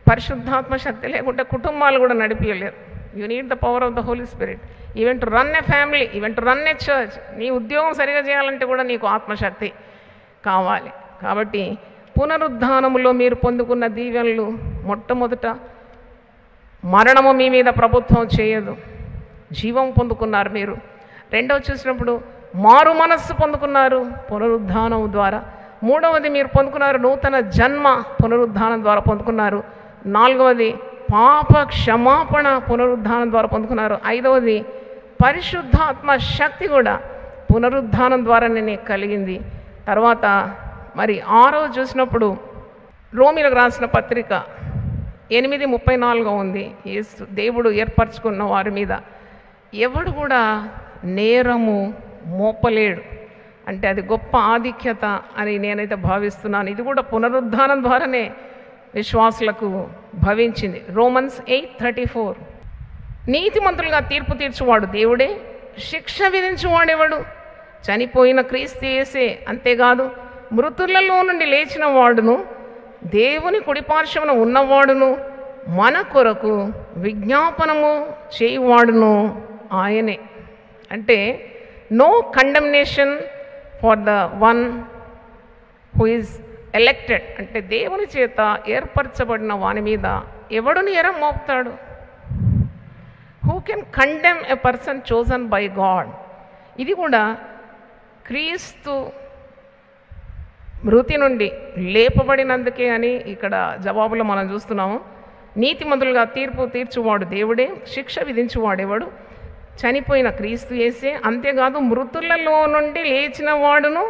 పరిశుద్ధాత్మ శక్తి లేకుంటే కుటుంబాలు కూడా నడిపించలేరు. You need the power of the Holy Spirit even to run a family, even to run a church. నీ ఉద్యోగం సరిగా చేయాలంటే కూడా నీకు ఆత్మశక్తి కావాలి. కాబట్టి పునరుద్ధానములో మీరు పొందుకున్న దీవెనలు, మొట్టమొదట మరణము మీ మీద ప్రభుత్వం చేయదు, జీవం పొందుకున్నారు మీరు. రెండవ చూసినప్పుడు మారు మనస్సు పొందుకున్నారు పునరుద్ధానం ద్వారా. మూడవది మీరు పొందుకున్నారు నూతన జన్మ, పునరుద్ధానం ద్వారా పొందుకున్నారు. నాలుగవది పాప క్షమాపణ, పునరుద్ధానం ద్వారా పొందుకున్నారు. ఐదవది పరిశుద్ధాత్మ శక్తి కూడా పునరుద్ధానం ద్వారానే నీకు కలిగింది. తర్వాత మరి ఆరవ చూసినప్పుడు రోమీలకు రాసిన పత్రిక 8:34 ఉంది. దేవుడు ఏర్పరచుకున్న వారి మీద ఎవడు కూడా నేరము మోపలేడు. అంటే అది గొప్ప ఆధిక్యత అని నేనైతే భావిస్తున్నాను. ఇది కూడా పునరుద్ధానం ద్వారానే విశ్వాసులకు భవించింది. రోమన్స్ 8:34, నీతిమంతులుగా తీర్పు తీర్చువాడు దేవుడే, శిక్ష విధించువాడెవడు? చనిపోయిన క్రీస్తు యేసే. అంతేకాదు మృతులలో నుండి లేచిన వాడును, దేవుని కుడిపార్శ్వమున ఉన్నవాడును, మన కొరకు విజ్ఞాపనము చేయువాడును ఆయనే. అంటే no condemnation for the one who is elected. అంటే దేవుని చేత ఏర్పరచబడిన వాని మీద ఎవడు నేరం మోపుతాడు? Who can condemn a person chosen by God? ఇది కూడా క్రీస్తు మృతి నుండి లేపబడినందుకే అని ఇక్కడ జవాబులో మనం చూస్తున్నాము. నీతిమంతులుగా తీర్పు తీర్చువాడు దేవుడే, శిక్ష విధించువాడెవడు? చనిపోయిన క్రీస్తు యేసే. అంతేకాదు మృతులలో నుండి లేచిన వాడును,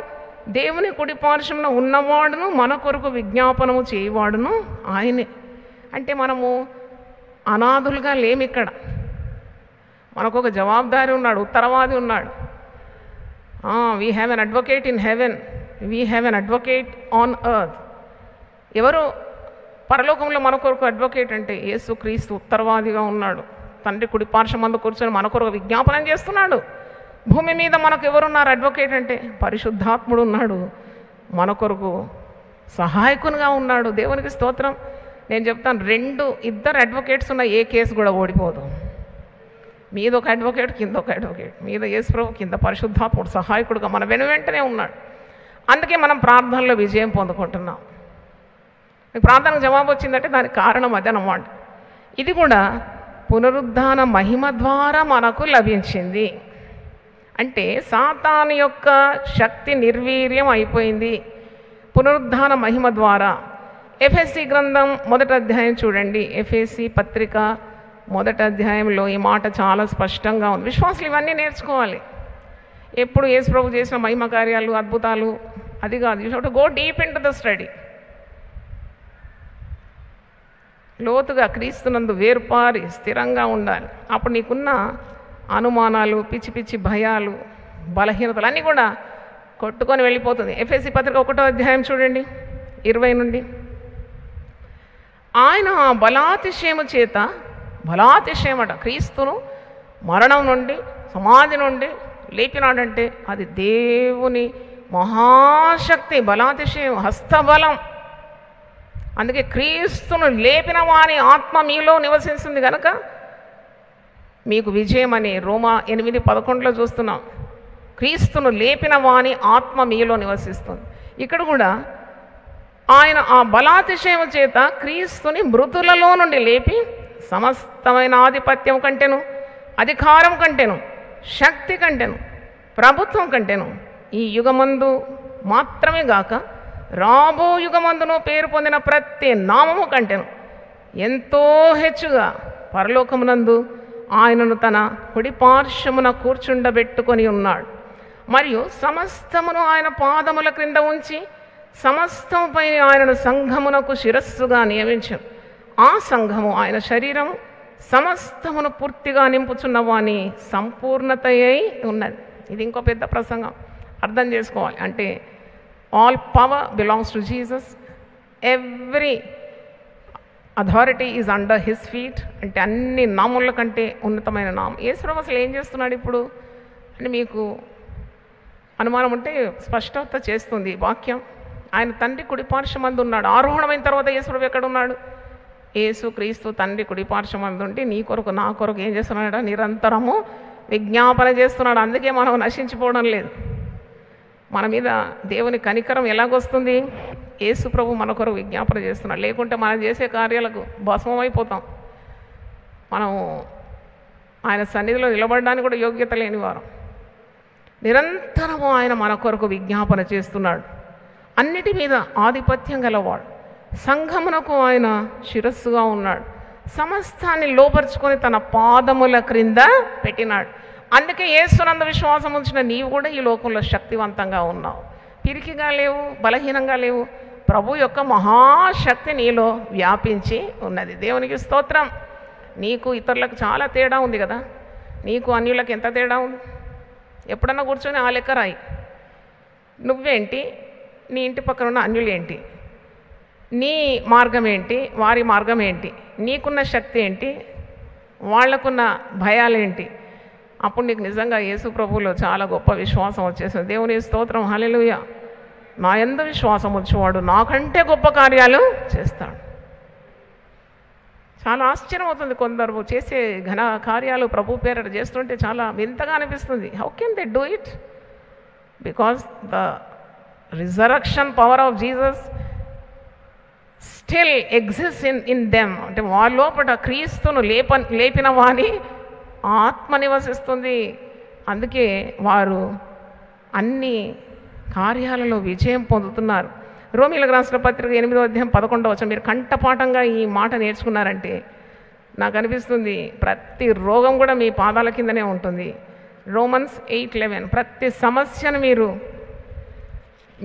దేవుని కుడిపార్శ్వమున ఉన్నవాడును, మన కొరకు విజ్ఞాపనము చేయవాడును ఆయనే. అంటే మనము అనాథులుగా లేమిక్కడ. మనకు ఒక జవాబుదారి ఉన్నాడు, ఉత్తరవాది ఉన్నాడు. We have an advocate in heaven, we have an advocate on earth. ఎవరు పరలోకంలో మన కొరకు అడ్వకేట్ అంటే యేసు క్రీస్తు ఉత్తరవాదిగా ఉన్నాడు. తండ్రి కుడి పార్శ్వమందు కూర్చొని మన కొరకు విజ్ఞాపనం చేస్తున్నాడు. భూమి మీద మనకు ఎవరున్నారు అడ్వకేట్ అంటే? పరిశుద్ధాత్ముడు ఉన్నాడు, మన కొరకు సహాయకునిగా ఉన్నాడు. దేవునికి స్తోత్రం. నేను చెప్తాను, ఇద్దరు అడ్వకేట్స్ ఉన్న ఏ కేసు కూడా ఓడిపోదు. మీద ఒక అడ్వకేట్, కింద ఒక అడ్వకేట్. మీద యేసుప్రభు, కింద పరిశుద్ధాత్ముడు సహాయకుడుగా మన వెంటనే ఉన్నాడు. అందుకే మనం ప్రార్థనలో విజయం పొందుకుంటున్నాం. ప్రార్థనకు జవాబు వచ్చిందంటే దానికి కారణం అదనమాట. ఇది కూడా పునరుద్ధాన మహిమ ద్వారా మనకు లభించింది. అంటే సాతాను యొక్క శక్తి నిర్వీర్యం అయిపోయింది పునరుద్ధాన మహిమ ద్వారా. ఎఫెసీ గ్రంథం 1వ అధ్యాయం చూడండి. ఎఫెసీ పత్రిక 1వ అధ్యాయంలో ఈ మాట చాలా స్పష్టంగా ఉంది. విశ్వాసులు ఇవన్నీ నేర్చుకోవాలి. ఎప్పుడు యేసుప్రభు చేసిన మహిమ కార్యాలు, అద్భుతాలు అది కాదు. You have to go deep in to the study. లోతుగా క్రీస్తునందు వేర్పారి స్థిరంగా ఉండాలి. అప్పుడు నీకున్న అనుమానాలు, పిచ్చి పిచ్చి భయాలు, బలహీనతలు అన్నీ కూడా కొట్టుకొని వెళ్ళిపోతుంది. ఎఫెసీ పత్రిక 1వ అధ్యాయం చూడండి 20 నుండి. ఆయన బలాతిశయము చేత, బలాతిశయమట, క్రీస్తును మరణం నుండి, సమాధి నుండి లేపినాడంటే అది దేవుని మహాశక్తి, బలాతిశయం, హస్తబలం. అందుకే క్రీస్తును లేపిన వాని ఆత్మ మీలో నివసిస్తుంది కనుక మీకు విజయం అని రోమా 8:11 చూస్తున్నాం. క్రీస్తును లేపిన వాని ఆత్మ మీలో నివసిస్తుంది. ఇక్కడ కూడా ఆయన ఆ బలాతిశయం చేత క్రీస్తుని మృతులలో నుండి లేపి సమస్తమైన ఆధిపత్యం కంటేను, అధికారం కంటేను, శక్తి కంటేను, ప్రభుత్వం కంటేను ఈ యుగమందు మాత్రమే గాక రాబో యుగమందును పేరు పొందిన ప్రతి నామము కంటేను ఎంతో హెచ్చుగా పరలోకమునందు ఆయనను తన కుడి పార్శ్వమున కూర్చుండబెట్టుకొని ఉన్నాడు. మరియు సమస్తమును ఆయన పాదముల క్రింద ఉంచి సమస్తముపై ఆయనను సంఘమునకు శిరస్సుగా నియమించాడు. ఆ సంఘము ఆయన శరీరము సమస్తమును పూర్తిగా నింపుచున్న వాని సంపూర్ణతయై ఉన్నది. ఇది ఇంకో పెద్ద ప్రసంగం, అర్థం చేసుకోవాలి. అంటే all power belongs to Jesus, every authority is under his feet. అంటే అన్ని నాముల కంటే ఉన్నతమైన నామం. యేసుప్రభు అసలు ఏం చేస్తున్నాడు ఇప్పుడు అని మీకు అనుమానం ఉంటే స్పష్టత చేస్తుంది వాక్యం. ఆయన తండ్రి కుడిపార్శ్వమందు ఉన్నాడు. ఆరోహణమైన తర్వాత యేసుప్రభు ఎక్కడ ఉన్నాడు? యేసు క్రీస్తు తండ్రి కుడిపార్శ్వమందు ఉండి నీ కొరకు నా కొరకు ఏం చేస్తున్నాడు? నిరంతరము విజ్ఞాపన చేస్తున్నాడు. అందుకే మనం నశించిపోవడం లేదు. మన మీద దేవుని కనికరం ఎలాగొస్తుంది? యేసు ప్రభు మన కొరకు విజ్ఞాపన చేస్తున్నాడు. లేకుంటే మనం చేసే కార్యాలకు భస్మమైపోతాం. మనం ఆయన సన్నిధిలో నిలబడడానికి కూడా యోగ్యత లేనివారు. నిరంతరము ఆయన మన కొరకు విజ్ఞాపన చేస్తున్నాడు. అన్నిటి మీద ఆధిపత్యం గలవాడు. సంఘమునకు ఆయన శిరస్సుగా ఉన్నాడు. సమస్తాన్ని లోపరుచుకొని తన పాదముల క్రింద పెట్టినాడు. అందుకే యేసునందు విశ్వాసం ఉంచిన నీవు కూడా ఈ లోకంలో శక్తివంతంగా ఉన్నావు. పిరికిగా లేవు, బలహీనంగా లేవు. ప్రభు యొక్క మహాశక్తి నీలో వ్యాపించి ఉన్నది. దేవునికి స్తోత్రం. నీకు ఇతరులకు చాలా తేడా ఉంది కదా. నీకు అన్యులకు ఎంత తేడా ఉంది? ఎప్పుడన్నా కూర్చొని ఆ లెక్క రాయి. నువ్వేంటి, నీ ఇంటి పక్కన ఉన్న అన్యులు ఏంటి, నీ మార్గం ఏంటి, వారి మార్గం ఏంటి, నీకున్న శక్తి ఏంటి, వాళ్లకున్న భయాలేంటి. అప్పుడు నీకు నిజంగా యేసు ప్రభువులో చాలా గొప్ప విశ్వాసం వచ్చేసింది. దేవుని స్తోత్రం, హల్లెలూయా. నా యందు విశ్వాసం వచ్చేవాడు నాకంటే గొప్ప కార్యాలు చేస్తాడు. చాలా ఆశ్చర్యం అవుతుంది. కొందరు చేసే ఘన కార్యాలు ప్రభు పేరట చేస్తుంటే చాలా వింతగా అనిపిస్తుంది. How can they do it? Because the resurrection power of Jesus still exist in them. అంటే వాళ్ళ లోపల క్రీస్తును లేపిన వాని ఆత్మ నివసిస్తుంది. అందుకే వారు అన్ని కార్యాలలో విజయం పొందుతున్నారు. రోమీయులకు రాసిన పత్రిక 8వ అధ్యాయం 11వ వచనం మీరు కంఠపాఠంగా ఈ మాట నేర్చుకున్నారంటే నాకు అనిపిస్తుంది ప్రతి రోగం కూడా మీ పాదాల కిందనే ఉంటుంది. రోమన్స్ 8:11 ప్రతి సమస్యను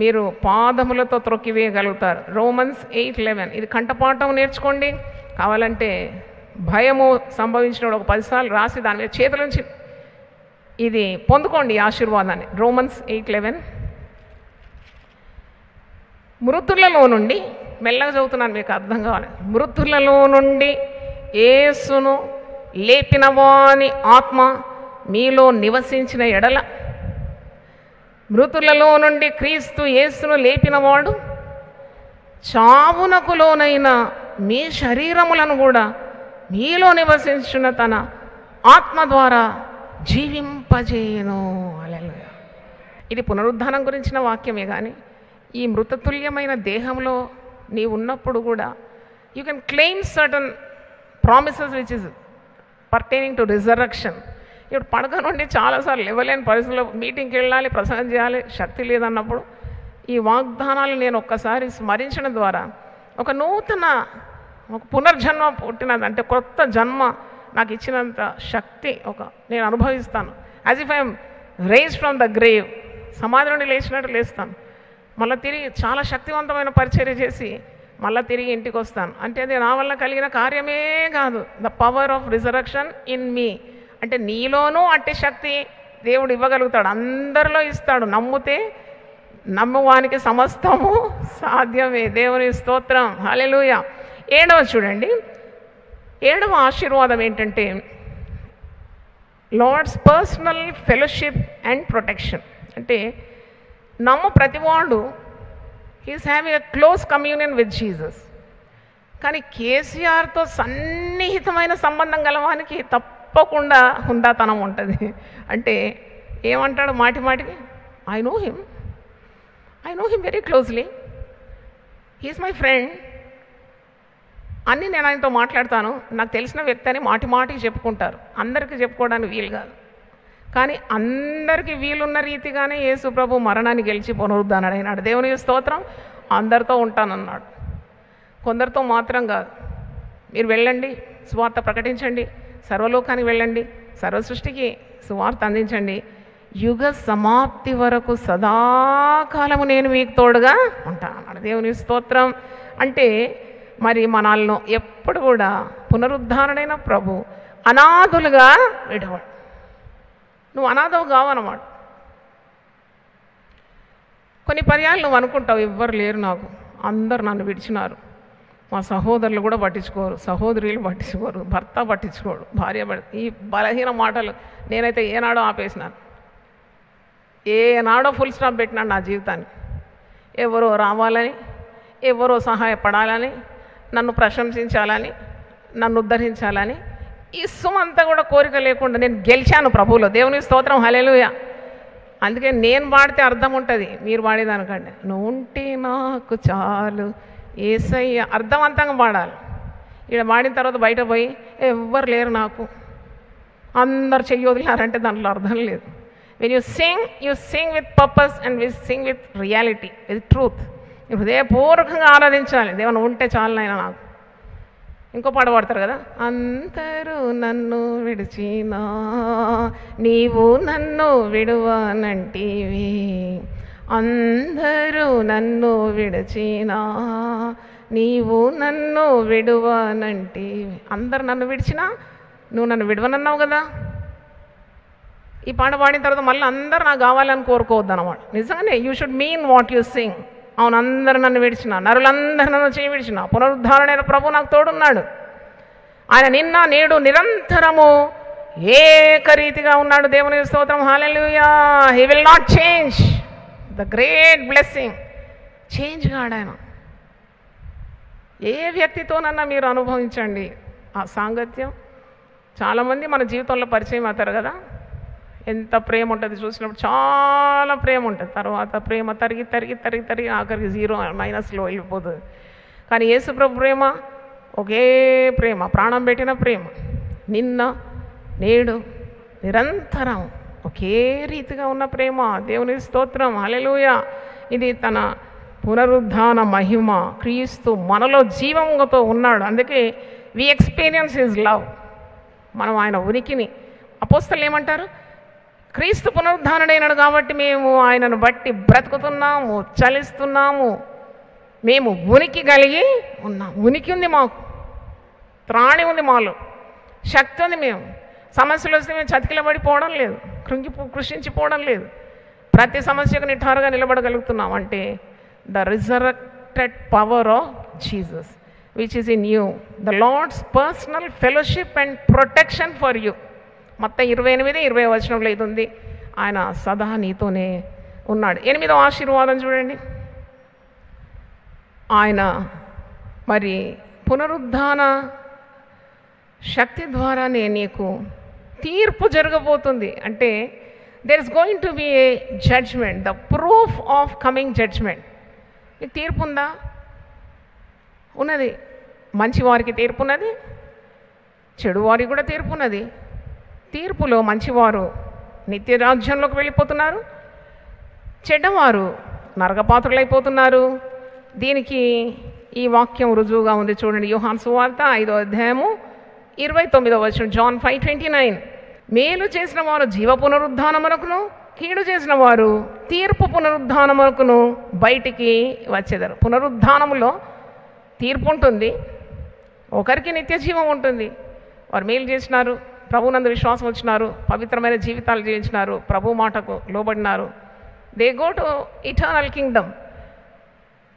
మీరు పాదములతో త్రొక్కివేయగలుగుతారు. రోమన్స్ 8:11 ఇది కంఠపాఠం నేర్చుకోండి. కావాలంటే భయము సంభవించిన ఒక 10 సార్లు రాసి దాని మీద చేతులుంచి ఇది పొందుకోండి ఈ ఆశీర్వాదాన్ని. రోమన్స్ 8:11 మృతులలో నుండి, మెల్లగా చదువుతున్నాను మీకు అర్థం కావాలి, మృతులలో నుండి యేసును లేపిన వాని ఆత్మ మీలో నివసించిన ఎడల, మృతులలో నుండి క్రీస్తు యేసును లేపినవాడు చావునకు లోనైన మీ శరీరములను కూడా మీలో నివసించిన తన ఆత్మ ద్వారా జీవింపజేయను. హల్లెలూయా. ఇది పునరుద్ధానం గురించిన వాక్యమే. కానీ ఈ మృతతుల్యమైన దేహంలో నీవు ఉన్నప్పుడు కూడా you can claim certain promises which is pertaining to resurrection. ఇప్పుడు పడక నుండి చాలాసార్లు లేవలేని పరిస్థితుల్లో మీటింగ్కి వెళ్ళాలి, ప్రసంగం చేయాలి, శక్తి లేదన్నప్పుడు ఈ వాగ్దానాలు నేను ఒక్కసారి స్మరించడం ద్వారా ఒక నూతన ఒక పునర్జన్మ పుట్టినది. అంటే కొత్త జన్మ నాకు ఇచ్చినంత శక్తి నేను అనుభవిస్తాను. As if I'm rise from the grave, సమాధి నుండి లేచినట్టు లేస్తాను. మళ్ళీ తిరిగి చాలా శక్తివంతమైన పరిచర్య చేసి మళ్ళీ తిరిగి ఇంటికి వస్తాను. అంటే అది నా వల్ల కలిగిన కార్యమే కాదు. The power of resurrection in me. అంటే నీలోనూ అట్టి శక్తి దేవుడు ఇవ్వగలుగుతాడు, అందరిలో ఇస్తాడు. నమ్మితే నమ్మువానికి సమస్తము సాధ్యమే. దేవుని స్తోత్రం, హల్లెలూయా. 7వ చూడండి, 7వ ఆశీర్వాదం ఏంటంటే Lord's personal fellowship and protection. అంటే నమ్ము ప్రతివాడు he's having a close communion with Jesus. కానీ కేసీఆర్తో సన్నిహితమైన సంబంధం గలవానికి తప్పకుండా హుందాతనం ఉంటుంది. అంటే ఏమంటాడు మాటి మాటికి, I know him very closely, he's my friend, అన్నీ నేను ఆయనతో మాట్లాడతాను. నాకు తెలిసిన వ్యక్తి అని మాటికి చెప్పుకుంటారు. అందరికీ చెప్పుకోవడానికి వీలు కాదు. కానీ అందరికీ వీలున్న రీతిగానే యేసు ప్రభు మరణాన్ని గెలిచి పునరుద్ధానుడైనాడు. దేవునికి స్తోత్రం. అందరితో ఉంటానన్నాడు, కొందరితో మాత్రం కాదు. మీరు వెళ్ళండి, సువార్త ప్రకటించండి, సర్వలోకానికి వెళ్ళండి, సర్వ సృష్టికి సువార్త అందించండి, యుగ సమాప్తి వరకు సదాకాలము నేను మీకు తోడుగా ఉంటాను అన్నాడు. దేవుని స్తోత్రం. అంటే మరి మనల్ని ఎప్పుడు కూడా పునరుద్ధానుడైన ప్రభు అనాథులుగా విడవాడు. నువ్వు అనాథవు కావన్నమాట. కొన్ని పర్యాలు నువ్వు అనుకుంటావు, ఎవ్వరు లేరు నాకు, అందరు నన్ను విడిచినారు, మా సహోదరులు కూడా పట్టించుకోరు, సహోదరులు పట్టించుకోరు, భర్త పట్టించుకోడు, భార్య ఈ బలహీన మాటలు నేనైతే ఏనాడో ఆపేసినాను. ఏనాడో ఫుల్ స్టాప్ పెట్టినాడు నా జీవితాన్ని. ఎవరో రావాలని, ఎవరో సహాయపడాలని, నన్ను ప్రశంసించాలని, నన్ను ఉద్ధరించాలని, ఈ సొమ్మంతా కూడా కోరిక లేకుండా నేను గెలిచాను ప్రభువులో. దేవుని స్తోత్రం. హల్లెలూయా. అందుకే నేను పాడితే అర్థం ఉంటుంది, మీరు పాడేదానికంటే. నువ్వు ఉంటే నాకు చాలు యేసయ్య, అర్థవంతంగా పాడాలి. ఇక్కడ పాడిన తర్వాత బయట పోయి ఎవ్వరు లేరు నాకు, అందరు చెయ్యి వదిలారంటే దాంట్లో అర్థం లేదు. When you sing with purpose and sing with reality, with truth. హృదయపూర్వకంగా ఆరాధించాలి. దేవుని ఉంటే చాలు నాయన నాకు. ఇంకో పాట పాడతారు కదా, అందరూ నన్ను విడిచినా నీవు నన్ను విడువనంటివి, అందరూ నన్ను విడిచినా నీవు నన్ను విడువనంటివి. అందరు నన్ను విడిచినా నువ్వు నన్ను విడవనన్నావు కదా. ఈ పాట పాడిన తర్వాత మళ్ళీ అందరు నాకు కావాలని కోరుకోవద్దు అన్నమాట. నిజంగానే you should mean what you sing. అవును, అందరు నన్ను విడిచిన, నరులందరూ నన్ను చేయి విడిచిన, పునరుద్ధారణైన ప్రభు నాకు తోడున్నాడు. ఆయన నిన్న నేడు నిరంతరము ఏకరీతిగా ఉన్నాడు. దేవుని స్తోత్రం. Hallelujah. He will not change. The great blessing. Change కాడు ఆయన. ఏ వ్యక్తితోనన్నా మీరు అనుభవించండి ఆ సాంగత్యం. చాలామంది మన జీవితంలో పరిచయం అవుతారు కదా, ఎంత ప్రేమ ఉంటుంది చూసినప్పుడు, చాలా ప్రేమ ఉంటుంది. తర్వాత ప్రేమ తరిగి తరిగి తరిగి తరిగి ఆఖరికి జీరో మైనస్లో వెళ్ళిపోతుంది. కానీ యేసుప్రభు ప్రేమ ఒకే ప్రేమ, ప్రాణం పెట్టిన ప్రేమ, నిన్న నేడు నిరంతరం ఒకే రీతిగా ఉన్న ప్రేమ. దేవుని స్తోత్రం. హల్లెలూయా. ఇది తన పునరుద్ధాన మహిమ. క్రీస్తు మనలో జీవంతో ఉన్నాడు. అందుకే వి ఎక్స్పీరియన్స్ హిజ్ లవ్. మనం ఆయన ఉనికిని, అపోస్తలులు ఏమంటారు, క్రీస్తు పునరుద్ధానుడైనాడు కాబట్టి మేము ఆయనను బట్టి బ్రతుకుతున్నాము, చలిస్తున్నాము, మేము ఉనికి కలిగి ఉన్నాం. ఉనికి ఉంది మాకు, త్రాణి ఉంది మాలో, శక్తి ఉంది. మేము సమస్యలు వస్తే మేము చతికిలబడిపోవడం లేదు, కృషించిపోవడం లేదు. ప్రతి సమస్యకు నిఠారుగా నిలబడగలుగుతున్నాం. అంటే the resurrected power of Jesus which is in you, the Lord's personal fellowship and protection for you. మొత్తం 28-20 వచనంలో ఇది ఉంది. ఆయన సదా నీతోనే ఉన్నాడు. 8వ ఆశీర్వాదం చూడండి. ఆయన మరి పునరుద్ధాన శక్తి ద్వారానే నీకు తీర్పు జరగబోతుంది. అంటే there is going to be a judgement, the proof of coming judgement. నీకు తీర్పు ఉందా? ఉన్నది. మంచివారికి తీర్పు ఉన్నది, చెడువారికి కూడా తీర్పు ఉన్నది. తీర్పులో మంచివారు నిత్య రాజ్యంలోకి వెళ్ళిపోతున్నారు, చెడ్డవారు నరకపాత్రులైపోతున్నారు. దీనికి ఈ వాక్యం రుజువుగా ఉంది. చూడండి, యోహాను సువార్త 5వ అధ్యాయము 29వ వచనం, జాన్ 5:29. మేలు చేసిన వారు జీవ పునరుద్ధానమునకును, కీడు చేసిన వారు తీర్పు పునరుద్ధానమునకును బయటికి వచ్చేదారు. పునరుద్ధానములో తీర్పు ఉంటుంది, ఒకరికి నిత్య జీవం ఉంటుంది. వారు మేలు చేసినారు, ప్రభునందు విశ్వాసం వచ్చినారు, పవిత్రమైన జీవితాలు జీవించినారు, ప్రభు మాటకు లోబడినారు. They go to eternal kingdom.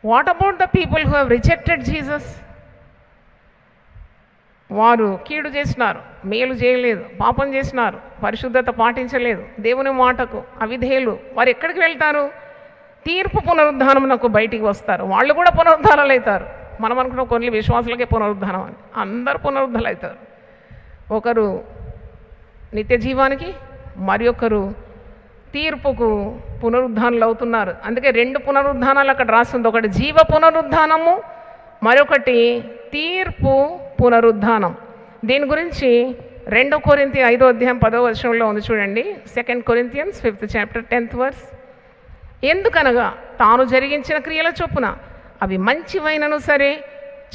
What about the people who have rejected Jesus? వారు కీడు చేసినారు, మేలు చేయలేదు, పాపం చేసినారు, పరిశుద్ధత పాటించలేదు, దేవుని మాటకు అవిధేయులు. వారు ఎక్కడికి వెళ్తారు? తీర్పు పునరుద్ధానమునకు బయటికి వస్తారు. వాళ్ళు కూడా పునరుద్ధానాలు అవుతారు. మనం అనుకున్న కొన్ని విశ్వాసులకే పునరుద్ధానం అని, అందరు పునరుద్ధాలు అవుతారు. ఒకరు నిత్య జీవానికి, మరి ఒకరు తీర్పుకు పునరుద్ధానాలు అవుతున్నారు. అందుకే 2 పునరుద్ధానాలు అక్కడ రాస్తుంది. ఒకటి జీవ పునరుద్ధానము, మరొకటి తీర్పు, పునరుద్ధానం. దీని గురించి 2 కొరింథీ 5వ అధ్యాయం 10వ వచనంలో ఉంది చూడండి. 2 Corinthians 5th chapter 10th verse. ఎందుకనగా తాను జరిగించిన క్రియల చొప్పున అవి మంచివైనను సరే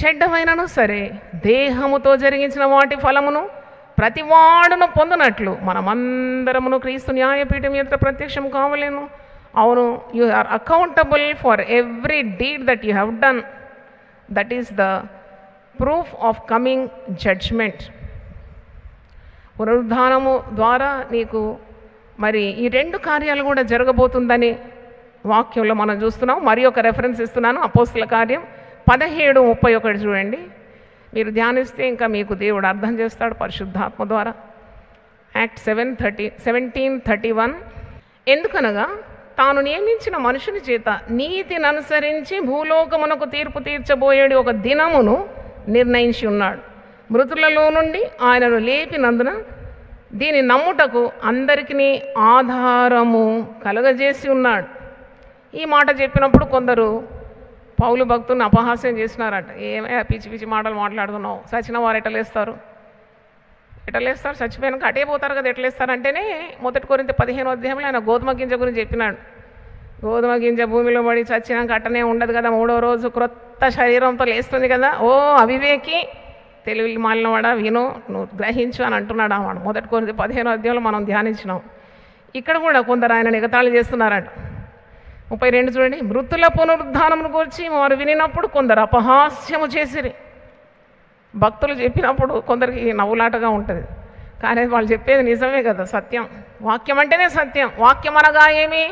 చెడ్డవైనను సరే దేహముతో జరిగించిన వాటి ఫలమును ప్రతివాడును పొందునట్లు మనమందరమును క్రీస్తు న్యాయపీఠం ఎదుట ప్రత్యక్షం కావలేను. అవును, you are accountable for every deed that you have done. That is the proof of coming judgement. పునరుద్ధానము ద్వారా నీకు మరి ఈ 2 కార్యాలు కూడా జరగబోతుందని వాక్యంలో మనం చూస్తున్నాం. మరి ఒక రెఫరెన్స్ ఇస్తున్నాను, అపోస్తుల కార్యం 17:31 చూడండి. మీరు ధ్యానిస్తే ఇంకా మీకు దేవుడు అర్థం చేస్తాడు పరిశుద్ధాత్మ ద్వారా. యాక్ట్ 17:31. ఎందుకనగా తాను నియమించిన మనుషుని చేత నీతిని అనుసరించి భూలోకమునకు తీర్పు తీర్చబోయేడు ఒక దినమును నిర్ణయించి ఉన్నాడు. మృతులలో నుండి ఆయనను లేపినందున దీని నమ్ముటకు అందరికీ ఆధారము కలగజేసి ఉన్నాడు. ఈ మాట చెప్పినప్పుడు కొందరు పౌలు భక్తుని అపహాస్యం చేసినారట. ఏమైనా పిచ్చి పిచ్చి మాటలు మాట్లాడుతున్నావు, చచ్చిన వారు ఎట్లేస్తారు, చచ్చిపోయాక అటే పోతారు కదా, ఎట్లేస్తారంటేనే 1 కొరింథీ 15వ అధ్యాయంలో ఆయన గోధుమ గింజ గురించి చెప్పినాడు. గోధుమ గింజ భూమిలో పడి చచ్చినాక అట్టనే ఉండదు కదా, 3వ రోజు క్రొత్త శరీరంతో లేస్తుంది కదా. ఓ అవివేకి, తెలివి మాలినవాడా, విను, నువ్వు గ్రహించు అని అంటున్నాడు అన్నమాట. 1 కొరింథీ 15వ అధ్యాయంలో మనం ధ్యానించినాం. ఇక్కడ కూడా కొందరు ఆయన ఎగతాళి చేస్తున్నారట. 32 చూడండి. మృతుల పునరుద్ధానమును గురించి వారు వినినప్పుడు కొందరు అపహాస్యము చేసిరి. భక్తులు చెప్పినప్పుడు కొందరికి నవ్వులాటగా ఉంటుంది, కానీ వాళ్ళు చెప్పేది నిజమే కదా, సత్యం. వాక్యం అంటేనే సత్యం. వాక్యం అనగా ఏమి?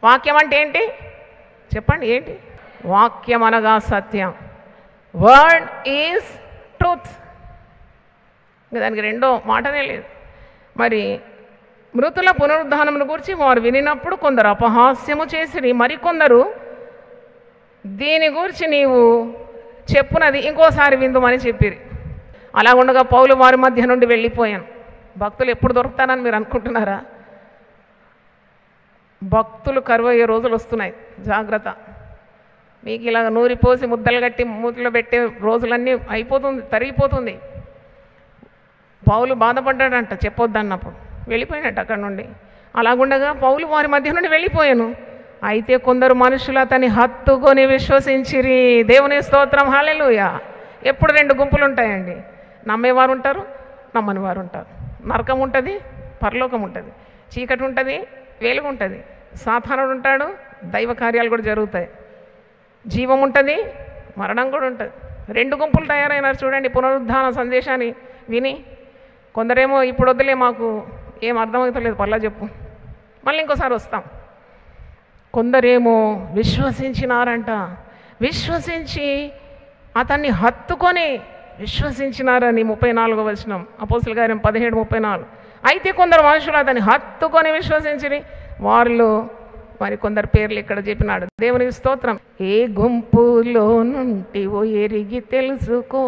వాక్యం అంటే ఏంటి చెప్పండి, ఏంటి? వాక్యం అనగా సత్యం. Word is truth. దానికి రెండో మాటనే లేదు. మరి మృతుల పునరుద్ధానమును గురించి వారు వినినప్పుడు కొందరు అపహాస్యము చేసిరి, మరికొందరు దీని గురించి నీవు చెప్పునది ఇంకోసారి విందుమని చెప్పిరి. అలా ఉండగా పౌలు వారి మధ్య నుండి వెళ్ళిపోయాను. భక్తులు ఎప్పుడు దొరుకుతారని మీరు అనుకుంటున్నారా? భక్తులు కరువయ్యే రోజులు వస్తున్నాయి, జాగ్రత్త. మీకు ఇలాగ నూరిపోసి ముద్దలు కట్టి మూతిలో పెట్టే రోజులన్నీ అయిపోతుంది, తరిగిపోతుంది. పౌలు బాధపడ్డాడంట చెప్పొద్దన్నప్పుడు, వెళ్ళిపోయినట్టు అక్కడ నుండి. అలాగుండగా పౌలు వారి మధ్య నుండి వెళ్ళిపోయాను. అయితే కొందరు మనుషులు అతన్ని హత్తుకొని విశ్వసించిరి. దేవుని స్తోత్రం, హల్లెలూయా. ఎప్పుడు 2 గుంపులు ఉంటాయండి, నమ్మేవారు ఉంటారు, నమ్మని వారు ఉంటారు. నరకం ఉంటుంది, పరలోకం ఉంటుంది. చీకటి ఉంటుంది, వెలుగు ఉంటుంది. సాతానుడు ఉంటాడు, దైవ కార్యాలు కూడా జరుగుతాయి. జీవం ఉంటుంది, మరణం కూడా ఉంటుంది. 2 గుంపులు తయారైనారు చూడండి పునరుద్ధాన సందేశాన్ని విని. కొందరేమో ఇప్పుడు వద్దులే, మాకు ఏం అర్థమవుతలేదు, పర్లా చెప్పు, మళ్ళీ ఇంకోసారి వస్తాం. కొందరేమో విశ్వసించినారంట. విశ్వసించి అతన్ని హత్తుకొని విశ్వసించినారని 34వ వచనం అపోస్తలుల కార్యం 17:34. అయితే కొందరు మనుషులు అతన్ని హత్తుకొని విశ్వసించిరి. వారిలో మరి కొందరు పేర్లు ఇక్కడ చెప్పినాడు. దేవునికి స్తోత్రం. ఏ గుంపులో నుండివో ఎరిగి తెలుసుకో,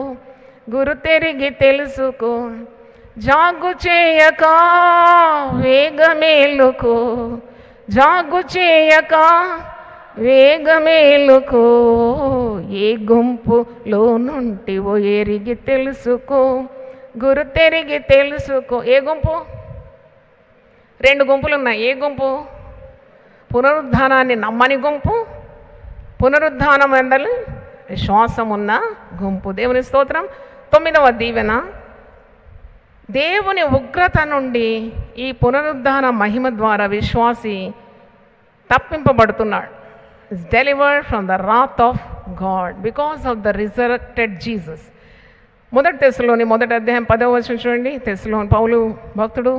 గురు తెరిగి తెలుసుకో, జాగు చేయక వేగమేలుకో, జాగు చేయక వేగమేలుకో. ఏ గుంపులో నుండివో ఎరిగి తెలుసుకో, గురు తెరిగి తెలుసుకో. ఏ గుంపు? 2 గుంపులు ఉన్నాయి. ఏ గుంపు? పునరుద్ధానాన్ని నమ్మని గుంపు, పునరుద్ధానం ఎందలు విశ్వాసం ఉన్న గుంపు. దేవుని స్తోత్రం. 9వ దీవెన. దేవుని ఉగ్రత నుండి ఈ పునరుద్ధాన మహిమ ద్వారా విశ్వాసి తప్పింపబడుతున్నాడు. Is delivered from the wrath of God because of the resurrected Jesus. 1 తెస్సలోని 1వ అధ్యాయం 10వ వచనం చూడండి. తెస్సలోని పౌలు భక్తుడు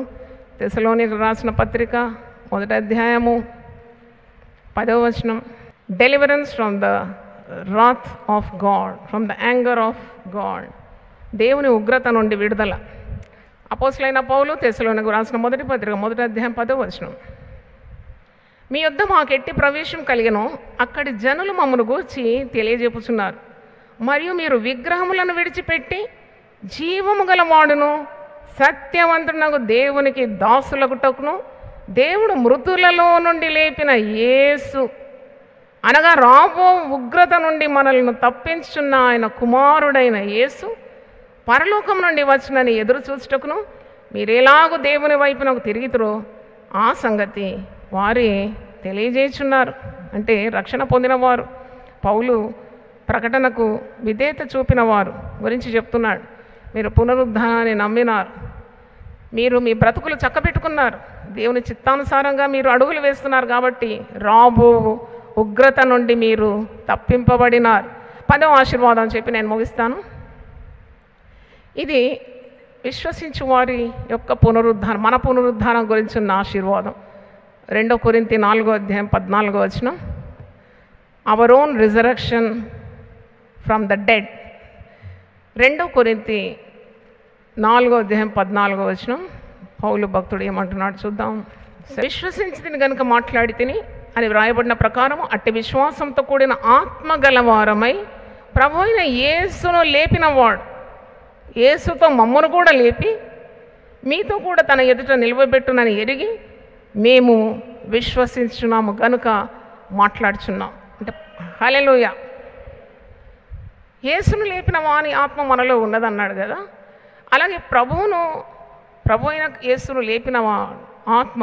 తెస్సలోని రాసిన పత్రిక 1వ అధ్యాయము 10వ వచనం. Deliverance from the wrath of God, from the anger of God. దేవుని ఉగ్రత నుండి విడుదల. అపోస్తలుడైన పౌలు తెస్సలోనికి రాసిన 1వ పత్రిక 1వ అధ్యాయం 10వ వచనం. మీ యొద్ద మాకెట్టి ప్రవేశం కలిగెను, అక్కడి జనులు మమ్మను గూర్చి తెలియజెప్పుచున్నారు. మరియు మీరు విగ్రహములను విడిచిపెట్టి జీవము గల వాడును సత్యవంతునకు దేవునికి దాసులగుటకును దేవుడు మృతులలో నుండి లేపిన యేసు అనగా రాబో ఉగ్రత నుండి మనల్ని తప్పించున్న ఆయన కుమారుడైన యేసు పరలోకం నుండి వచ్చినని ఎదురు చూచుటకును మీరెలాగూ దేవుని వైపునకు తిరిగితురో ఆ సంగతి వారే తెలియజేయుచున్నారు. అంటే రక్షణ పొందినవారు, పౌలు ప్రకటనకు విధేయత చూపిన వారు గురించి చెప్తున్నాడు. మీరు పునరుద్ధానాన్ని నమ్మినారు, మీరు మీ బ్రతుకులు చక్కబెట్టుకున్నారు, దేవుని చిత్తానుసారంగా మీరు అడుగులు వేస్తున్నారు. కాబట్టి రాబో ఉగ్రత నుండి మీరు తప్పింపబడినారు. 10వ ఆశీర్వాదం చెప్పి నేను ముగిస్తాను. ఇది విశ్వసించు వారి యొక్క పునరుద్ధానం, మన పునరుద్ధానం గురించి ఉన్న ఆశీర్వాదం. 2 కొరింథీ 4:14 our own resurrection from the dead. 2 కొరింథీ 4:14 పౌలు భక్తుడు ఏమంటున్నాడు చూద్దాం. విశ్వసించి కనుక మాట్లాడి తిని అని వ్రాయబడిన ప్రకారం అట్టి విశ్వాసంతో కూడిన ఆత్మ గలవారమై ప్రభు అయిన యేసును లేపినవాడు యేసుతో మమ్మను కూడా లేపి మీతో కూడా తన ఎదుట నిలవబెట్టునని ఎరిగి మేము విశ్వసించున్నాము గనుక మాట్లాడుచున్నాం. అంటే హల్లెలూయా. యేసును లేపిన వాని ఆత్మ మనలో ఉన్నదన్నాడు కదా. అలాగే ప్రభు అయిన యేసును లేపిన ఆత్మ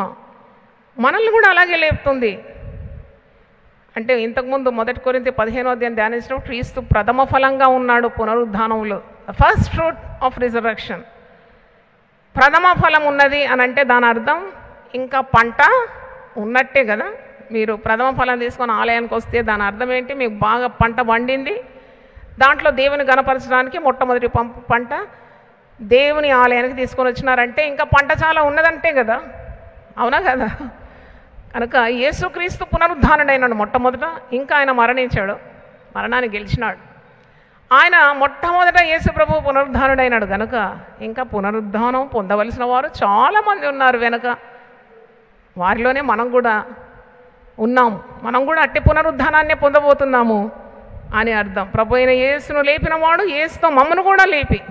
మనల్ని కూడా అలాగే లేపుతుంది. అంటే ఇంతకుముందు 1 కొరింథీ 15 ధ్యానించినప్పుడు క్రీస్తు ప్రథమ ఫలంగా ఉన్నాడు పునరుద్ధానంలో, ఫస్ట్ ఫ్రూట్ ఆఫ్ రిజరక్షన్. ప్రథమ ఫలం ఉన్నది అని అంటే దాని అర్థం ఇంకా పంట ఉన్నట్టే కదా. మీరు ప్రథమ ఫలం తీసుకొని ఆలయానికి వస్తే దాని అర్థం ఏంటి? మీకు బాగా పంట పండింది, దాంట్లో దేవుని గణపరచడానికి మొట్టమొదటి పంట దేవుని ఆలయానికి తీసుకొని వచ్చినారంటే ఇంకా పంట చాలా ఉన్నదంటే కదా, అవునా కదా. కనుక యేసుక్రీస్తు పునరుద్ధానుడైనాడు మొట్టమొదట. ఇంకా ఆయన మరణించాడు, మరణాన్ని గెలిచినాడు. ఆయన మొట్టమొదట యేసు ప్రభు పునరుద్ధానుడైనాడు కనుక ఇంకా పునరుద్ధానం పొందవలసిన వారు చాలామంది ఉన్నారు వెనక. వారిలోనే మనం కూడా ఉన్నాము, మనం కూడా అట్టి పునరుద్ధానాన్ని పొందబోతున్నాము అని అర్థం. ప్రభు అయిన యేసును లేపినవాడు యేసుతో మమ్మను కూడా లేపి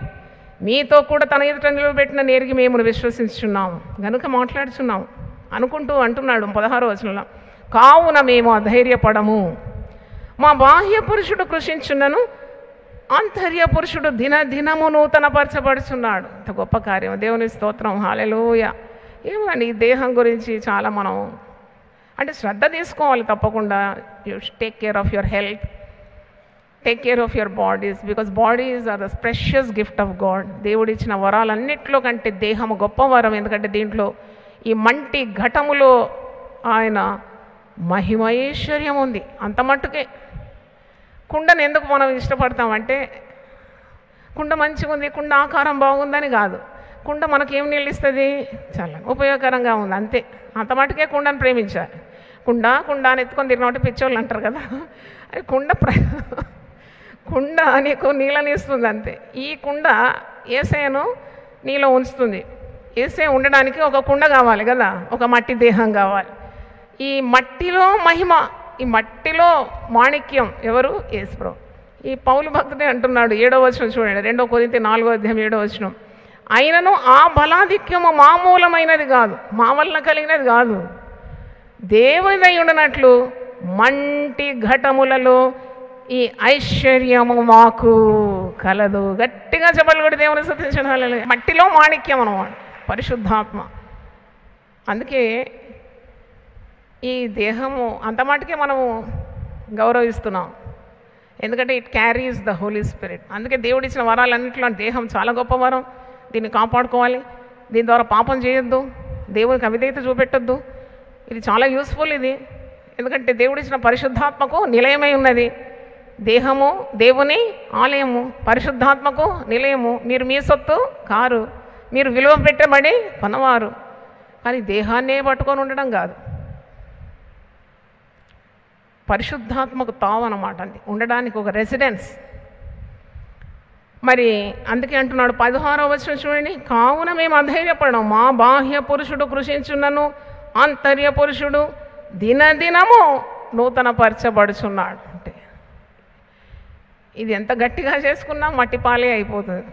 మీతో కూడా తన ఎదుట నిలబెట్టిన నేరికి మేము విశ్వసించున్నాము గనుక మాట్లాడుచున్నాము అనుకుంటూ అంటున్నాడు 16వ వచనంలో, కావున మేము అధైర్యపడము, మా బాహ్య పురుషుడు కృషించున్నను ఆంతర్య పురుషుడు దినదినము నూతనపరచబడుచున్నాడు. ఇంత గొప్ప కార్యం, దేవుని స్తోత్రం, హల్లెలూయా. ఏమండి ఈ దేహం గురించి చాలా మనం అంటే శ్రద్ధ తీసుకోవాలి తప్పకుండా. You take care of your health, take care of your bodies, because bodies are the precious gift of God. దేవుడు ఇచ్చిన వరాలన్నింటిలో కంటే దేహము గొప్ప వరం. ఎందుకంటే దీంట్లో ఈ మంటి ఘటములో ఆయన మహిమైశ్వర్యం ఉంది. అంత మట్టుకే. కుండను ఎందుకు మనం ఇష్టపడతామంటే కుండ మంచిగా ఉంది, కుండ ఆకారం బాగుందని కాదు, కుండ మనకేం నీళ్ళు ఇస్తుంది, చాలా ఉపయోగకరంగా ఉంది అంతే. అంత మటుకే కుండను ప్రేమించాలి. కుండ అని ఎత్తుకొని తిరిగినట్టు పిచ్చోళ్ళు అంటారు కదా, అది కుండ నీకు నీళ్ళని ఇస్తుంది అంతే. ఈ కుండ యేసయ్యను నీలో ఉంచుతుంది. యేసయ్య ఉండడానికి ఒక కుండ కావాలి కదా, ఒక మట్టి దేహం కావాలి. ఈ మట్టిలో మహిమ, ఈ మట్టిలో మాణిక్యం ఎవరు? యేసు ప్రభు. ఈ పౌలు భక్తుడే అంటున్నాడు 7వ వచనం చూడండి, 2 కొరింథీ 4:7వ వచనం, అయినను ఆ బలాధిక్యము మామూలమైనది కాదు, మా వలన కలిగినది కాదు, దేవునిదై ఉండనట్లు మంటి ఘటములలో ఈ ఐశ్వర్యము మాకు కలదు. గట్టిగా చెప్పలు కూడా దేవుని స్తుతించడం. మట్టిలో మాణిక్యం అన్నమాట పరిశుద్ధాత్మ. అందుకే ఈ దేహము అంత మటుకే మనము గౌరవిస్తున్నాం, ఎందుకంటే it carries the Holy Spirit. అందుకే దేవుడు ఇచ్చిన వరాలన్నింటిలో దేహం చాలా గొప్ప వరం, దీన్ని కాపాడుకోవాలి. దీని ద్వారా పాపం చేయొద్దు, దేవునికి అవిధేయత చూపెట్టొద్దు. ఇది చాలా యూస్ఫుల్ ఇది, ఎందుకంటే దేవుడు ఇచ్చిన పరిశుద్ధాత్మకు నిలయమై ఉన్నది. దేహము దేవుని ఆలయము, పరిశుద్ధాత్మకు నిలయము. మీరు మీ సొత్తు కారు, మీరు విలువ పెట్టబడి కొనవారు. కానీ దేహాన్నే పట్టుకొని ఉండడం కాదు, పరిశుద్ధాత్మకు తావు అన్నమాట, అది ఉండడానికి ఒక రెసిడెన్స్. మరి అందుకే అంటున్నాడు 16వ వచనం చూడండి, కావున మేము అధైర్యపడము, మా బాహ్య పురుషుడు కృషించున్నను ఆంతర్య పురుషుడు దినదినము నూతనపరచబడుచున్నాడు. అంటే ఇది ఎంత గట్టిగా చేసుకున్నా మట్టిపాలే అయిపోతుంది.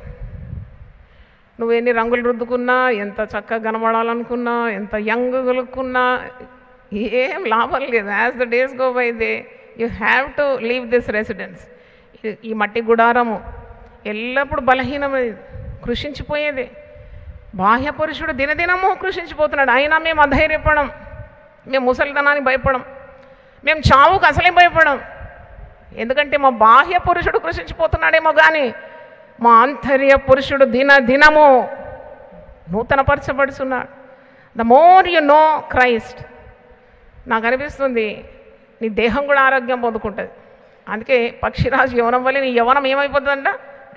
నువ్వు ఎన్ని రంగులు రుద్దుకున్నా, ఎంత చక్కగా కనబడాలనుకున్నా, ఎంత యంగ్ గలుక్కున్నా ఏం లాభం లేదు. As the days go by they you have to leave this residence. ఈ మట్టి గుడారము ఎల్లప్పుడూ బలహీనమైనది, కృషించిపోయేది. బాహ్య పురుషుడు దినదినము కృషించిపోతున్నాడు. అయినా మేము అధైర్యపడం, మేము ముసలితనానికి భయపడం, మేము చావుకు అసలే భయపడం. ఎందుకంటే మా బాహ్య పురుషుడు కృషించిపోతున్నాడేమో కానీ మా ఆంతర్య పురుషుడు దినదినము నూతనపరచబడుతున్నాడు. The more you know Christ, నాకు అనిపిస్తుంది నీ దేహం కూడా ఆరోగ్యం పొందుకుంటుంది. అందుకే పక్షిరాజు యవనం వల్ల నీ యవనం ఏమైపోతుందంట,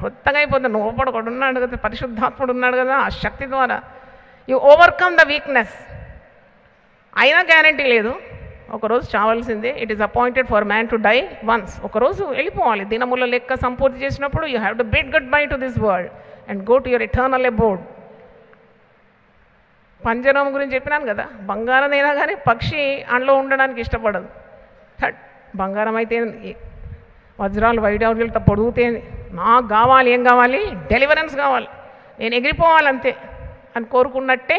కొత్తగా అయిపోతుంది. లోపల ఒకడు ఉన్నాడు కదా, పరిశుద్ధాత్ముడు ఉన్నాడు కదా, ఆ శక్తి ద్వారా యు ఓవర్కమ్ ద వీక్నెస్. అయినా గ్యారంటీ లేదు, ఒకరోజు చావాల్సిందే. It is appointed for man to die once. ఒకరోజు వెళ్ళిపోవాలి. దినముల లెక్క సంపూర్తి చేసినప్పుడు you have to bid goodbye to this world and go to your eternal abode. పంజరం గురించి చెప్పినాను కదా, బంగారం అయినా కానీ పక్షి అందులో ఉండడానికి ఇష్టపడదు. బంగారం అయితే వజ్రాలు వైడౌర్యాలతో పొడుగుతే నాకు కావాలి, ఏం కావాలి, డెలివరెన్స్ కావాలి, నేను ఎగిరిపోవాలంతే అని కోరుకున్నట్టే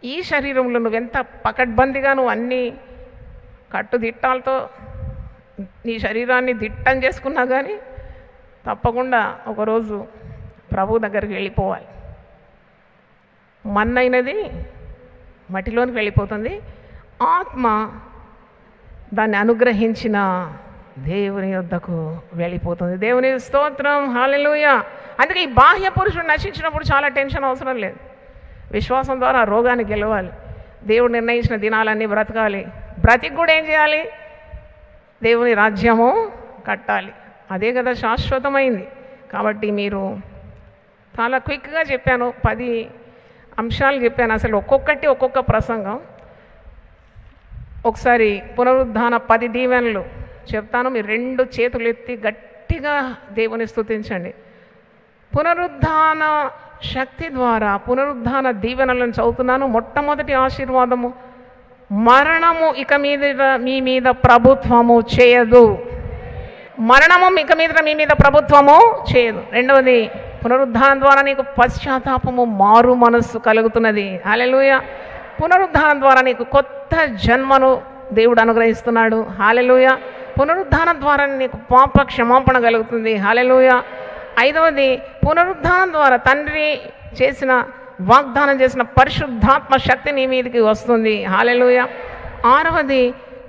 ఈ శరీరంలో నువ్వెంత పకడ్బందీగా నువ్వు అన్నీ కట్టుదిట్టాలతో నీ శరీరాన్ని దిట్టం చేసుకున్నా కానీ తప్పకుండా ఒకరోజు ప్రభు దగ్గరికి వెళ్ళిపోవాలి. మన్నైనది మట్టిలోనికి వెళ్ళిపోతుంది, ఆత్మ దాన్ని అనుగ్రహించిన దేవుని యొద్దకు వెళ్ళిపోతుంది. దేవుని స్తోత్రం, హల్లెలూయా. అందుకే ఈ బాహ్య పురుషుడు నశించినప్పుడు చాలా టెన్షన్ అవసరం లేదు. విశ్వాసం ద్వారా రోగాన్ని గెలవాలి. దేవుడు నిర్ణయించిన దినాలన్నీ బ్రతకాలి. బ్రతికి కూడా ఏం చేయాలి, దేవుని రాజ్యము కట్టాలి. అదే కదా శాశ్వతమైంది. కాబట్టి మీరు చాలా క్విక్గా చెప్పాను, 10 అంశాలు చెప్పాను. అసలు ఒక్కొక్కటి ఒక్కొక్క ప్రసంగం. ఒకసారి పునరుద్ధాన 10 దీవెనలు చెప్తాను. మీరు 2 చేతులు ఎత్తి గట్టిగా దేవుని స్తుతించండి. పునరుద్ధాన శక్తి ద్వారా పునరుద్ధాన దీవెనలను చదువుతున్నాను. మొట్టమొదటి ఆశీర్వాదము, మరణము ఇక మీద మీ మీద ప్రభుత్వము చేయదు. మరణము ఇక మీద మీ మీద ప్రభుత్వము చేయదు. రెండవది, పునరుద్ధానం ద్వారా నీకు పశ్చాత్తాపము, మారు మనస్సు కలుగుతున్నది. హల్లెలూయా. పునరుద్ధానం ద్వారా నీకు కొత్త జన్మను దేవుడు అనుగ్రహిస్తున్నాడు. హల్లెలూయా. పునరుద్ధానం ద్వారా నీకు పాప క్షమాపణ కలుగుతుంది. హల్లెలూయా. ఐదవది, పునరుద్ధానం ద్వారా తండ్రి చేసిన వాగ్దానం చేసిన పరిశుద్ధాత్మ శక్తి నీ మీదకి వస్తుంది. హల్లెలూయా. ఆరవది,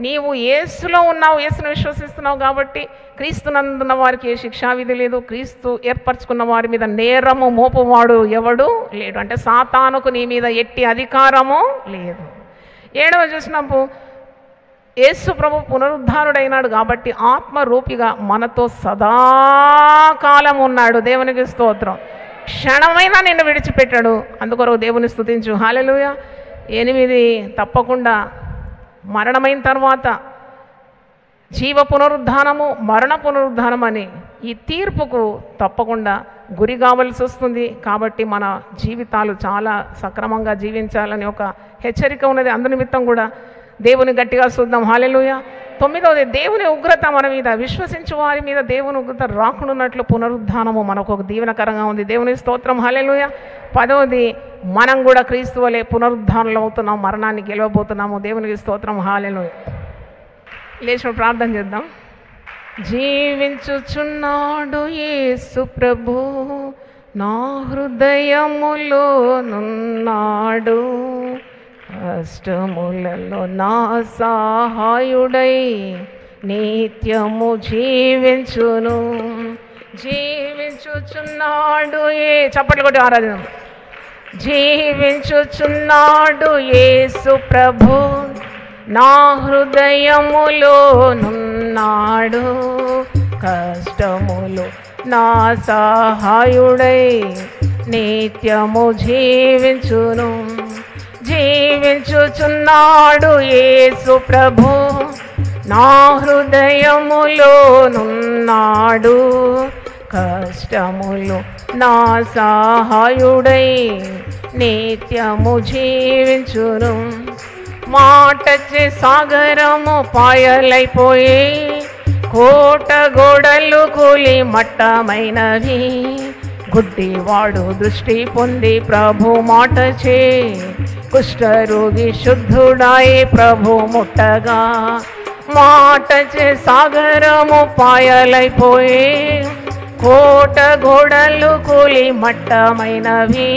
నీవు యేసులో ఉన్నావు, యేసును విశ్వసిస్తున్నావు కాబట్టి క్రీస్తునందున్న వారికి ఏ శిక్షావిధి లేదు. క్రీస్తు ఏర్పరచుకున్న వారి మీద నేరము మోపువాడు ఎవడు లేడు. అంటే సాతానుకు నీ మీద ఎట్టి అధికారము లేదు. ఏడవ చూసినప్పుడు యేసు ప్రభు పునరుద్ధానుడైనాడు కాబట్టి ఆత్మరూపిగా మనతో సదాకాలం ఉన్నాడు. దేవునికి స్తోత్రం. క్షణమైనా నిన్ను విడిచిపెట్టాడు. అందుకొరకు దేవుని స్తుతించు. హల్లెలూయా. 8, తప్పకుండా మరణమైన తర్వాత జీవ పునరుద్ధానము, మరణ పునరుద్ధానం అని ఈ తీర్పుకు తప్పకుండా గురి కావలసి వస్తుంది. కాబట్టి మన జీవితాలు చాలా సక్రమంగా జీవించాలని ఒక హెచ్చరిక ఉన్నది. అందునిమిత్తం కూడా దేవుని గట్టిగా చూద్దాం. హల్లెలూయా. 9వది, దేవుని ఉగ్రత మన మీద, విశ్వసించు వారి మీద దేవుని ఉగ్రత రాకుండాన్నట్లు పునరుద్ధానము మనకు ఒక దీవెనకరంగా ఉంది. దేవుని స్తోత్రం. హల్లెలూయా. 10వది, మనం కూడా క్రీస్తు వలె పునరుద్ధానంలో అవుతున్నాం, మరణాన్ని గెలవబోతున్నాము. దేవునికి స్తోత్రం. హల్లెలూయా. లేచిన ప్రార్థన చేద్దాం. జీవించుచున్నాడు యేసు ప్రభు, నా హృదయములో నున్నాడు, కష్టములలో నా సహాయుడై నిత్యము జీవించును. జీవించుచున్నాడు చప్పట్లు కొట్టి ఆరాధన. జీవించుచున్నాడు యేసు ప్రభు, నా హృదయములో నున్నాడు, కష్టములు నా సహాయుడై నిత్యము జీవించును. జీవించుచున్నాడు యేసు ప్రభు, నా హృదయములో నున్నాడు, కష్టములు నా సహాయుడై నిత్యము జీవించును. మాటచే సాగరము పాయలైపోయి, కోట గోడలు కూలి మట్టమైనవి, గుడ్డివాడు దృష్టి పొంది ప్రభు మాటచే కుష్ఠరోగి శుద్ధుడాయి ప్రభు ముట్టగా, మాటచే సాగరము పాయలైపోయే, కోట గోడలు కూలి మట్టమైనవి.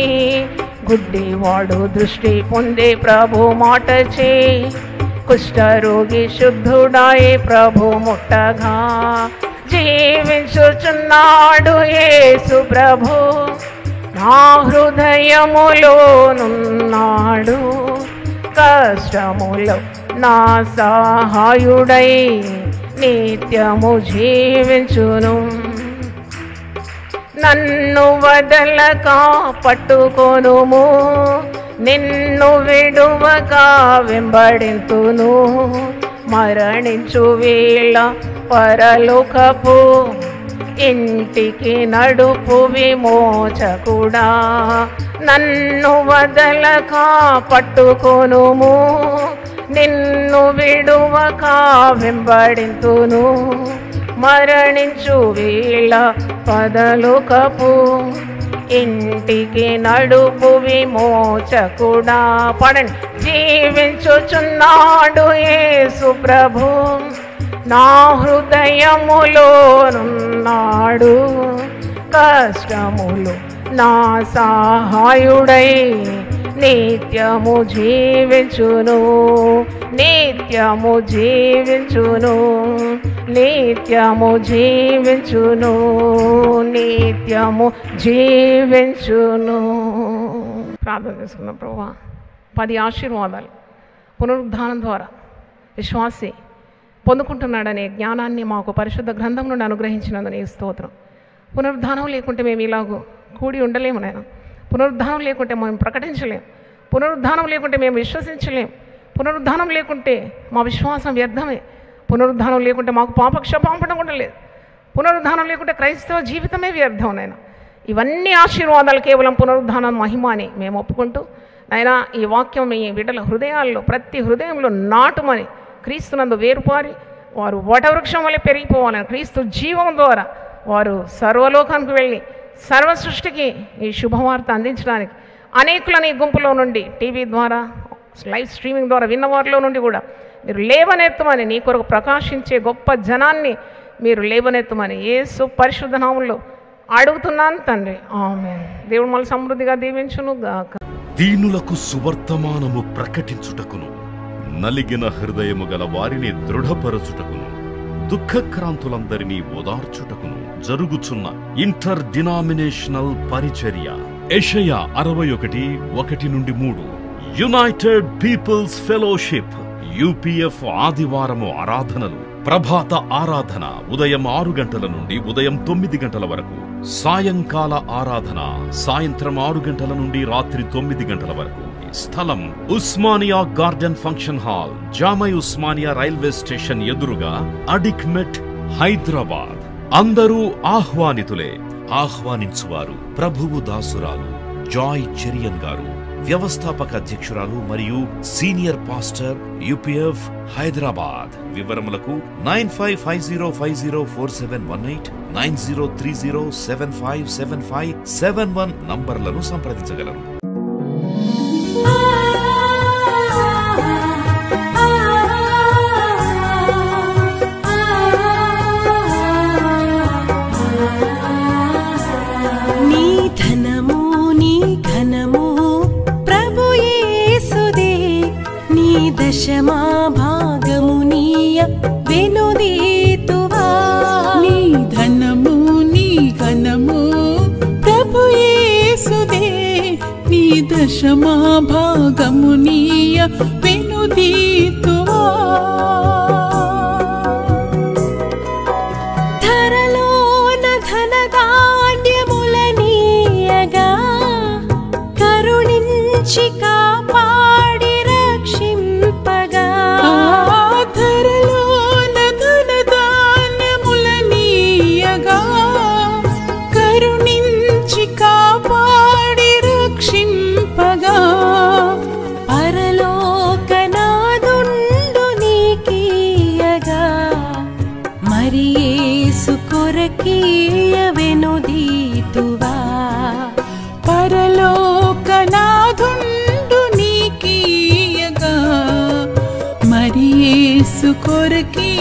గుడ్డివాడు దృష్టి పొందే ప్రభు మాటచే, కుష్ఠరోగి శుద్ధుడాయే ప్రభు ముట్టగా. జీవించుచున్నాడు యేసు ప్రభు, నా హృదయములోనున్నాడు. కష్టములో నా సహాయుడై నిత్యము జీవించును. నన్ను వదలక పట్టుకొనుము, నిన్ను విడువక వెంబడింతును. మరణించు వేళ పరలోకపు ఇంటికి నడుపు విమోచకుడా. నన్ను వదలక పట్టుకొనుము, నిన్ను విడువక వెంబడింతును. మరణించు వేళ పరలోకపు ఇంటికి నడుపు విమోచకుడా. పడండి. జీవించుచున్నాడు యేసు ప్రభు, నా హృదయములోనున్నాడు. కష్టములు నా సహాయుడై నిత్యము జీవించును. నిత్యము జీవించును, నిత్యము జీవించును, నిత్యము జీవించును. ప్రార్థన చేసుకున్నాం. ప్రభువా, 10 ఆశీర్వాదాలు పునరుద్ధానం ద్వారా విశ్వాసి పొందుకుంటున్నాడనే జ్ఞానాన్ని మాకు పరిశుద్ధ గ్రంథం నుండి అనుగ్రహించినందుకు నీకు స్తోత్రం. పునరుద్ధానం లేకుంటే మేము ఇలాగూ కూడి ఉండలేము నాయన. పునరుద్ధానం లేకుంటే మేము ప్రకటించలేం. పునరుద్ధానం లేకుంటే మేము విశ్వసించలేం. పునరుద్ధానం లేకుంటే మా విశ్వాసం వ్యర్థమే. పునరుద్ధానం లేకుంటే మాకు పాపక్షమాపణ కూడా లేదు. పునరుద్ధానం లేకుంటే క్రైస్తవ జీవితమే వ్యర్థం నాయన. ఇవన్నీ ఆశీర్వాదాలు కేవలం పునరుద్ధానం మహిమ అని మేము ఒప్పుకుంటూ నాయనా, ఈ వాక్యం ఈ బిడ్డల హృదయాల్లో ప్రతి హృదయంలో నాటుమని, క్రీస్తునందు వేరుపారి వారు వటవృక్షం వల్ల పెరిగిపోవాలని, క్రీస్తు జీవం ద్వారా వారు సర్వలోకానికి వెళ్ళి సర్వ సృష్టికి ఈ శుభవార్త అందించడానికి అనేకులని ఈ గుంపులో నుండి టీవీ ద్వారా లైవ్ స్ట్రీమింగ్ ద్వారా విన్నవారిలో నుండి కూడా మీరు లేవనెత్తమని, నీ కొరకు ప్రకాశించే గొప్ప జనాన్ని మీరు లేవనెత్తమని యేసు పరిశుద్ధ నామములో అడుగుతున్నాను తండ్రి. ఆమేన్. దేవుడు మళ్ళీ సమృద్ధిగా దీవించును గాక. దీనులకు సువర్తమానము ప్రకటించుటకును, నలిగిన హృదయము గల వారిని దృఢపరచుటకును, దుఃఖక్రాంతులందరినీ ఓదార్చుటకును జరుగుచున్న ఇంటర్ డినామినేషనల్ పరిచర్య. యెషయా 61:1-3. యునైటెడ్ పీపుల్స్ ఫెలోషిప్ UPF ఆదివారము ఆరాధనలు. ప్రభాత ఆరాధన ఉదయం 6 గంటల నుండి ఉదయం 9 గంటల వరకు. సాయంకాల ఆరాధన సాయంత్రం 6 గంటల నుండి రాత్రి 9 గంటల వరకు. స్థలం Osmania garden function hall, జామై Osmania railway station ఎదురుగా, అడిక్మెట్, హైదరాబాద్. అందరూ ఆహ్వానితులే. ఆహ్వానించువారు ప్రభువు దాసురాలు జాయ్ చెరియన్ గారు, వ్యవస్థాపక అధ్యక్షురాలు మరియు సీనియర్ పాస్టర్ UPF హైదరాబాద్. వివరములకు 9550504718, 9030757571 నంబర్లను సంప్రదించగలరు. దశమా భాగమునీయ వెనుదీతువా. నీ ధనము నీ ఘనము ప్రభు యేసుదే, నీ దశమా భాగమునీయ వెనుదీతువా. ధరలోన ధనధాన్యములనీయగా కరుణించి కాపాడి వెనుదీతువా. పరలోకనాథుండు నీకీయగా మరి యేసు కొరకి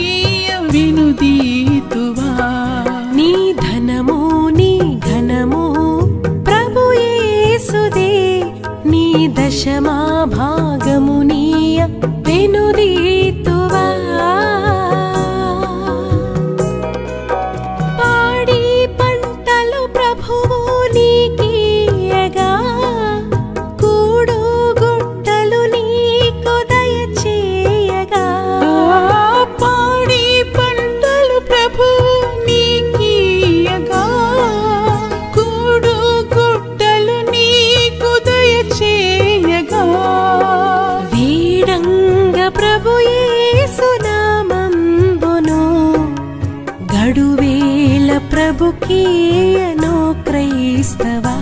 ప్రభుకీయను క్రైస్తవా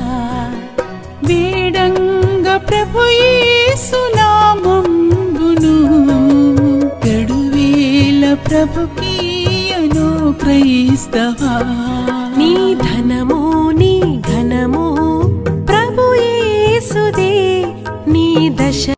వేడంగ ప్రభు యేసు నామమును గడువేల ప్రభుకీయను క్రైస్తవా నీ ధనము నీ ఘనము ప్రభు యేసుదే నీ దశ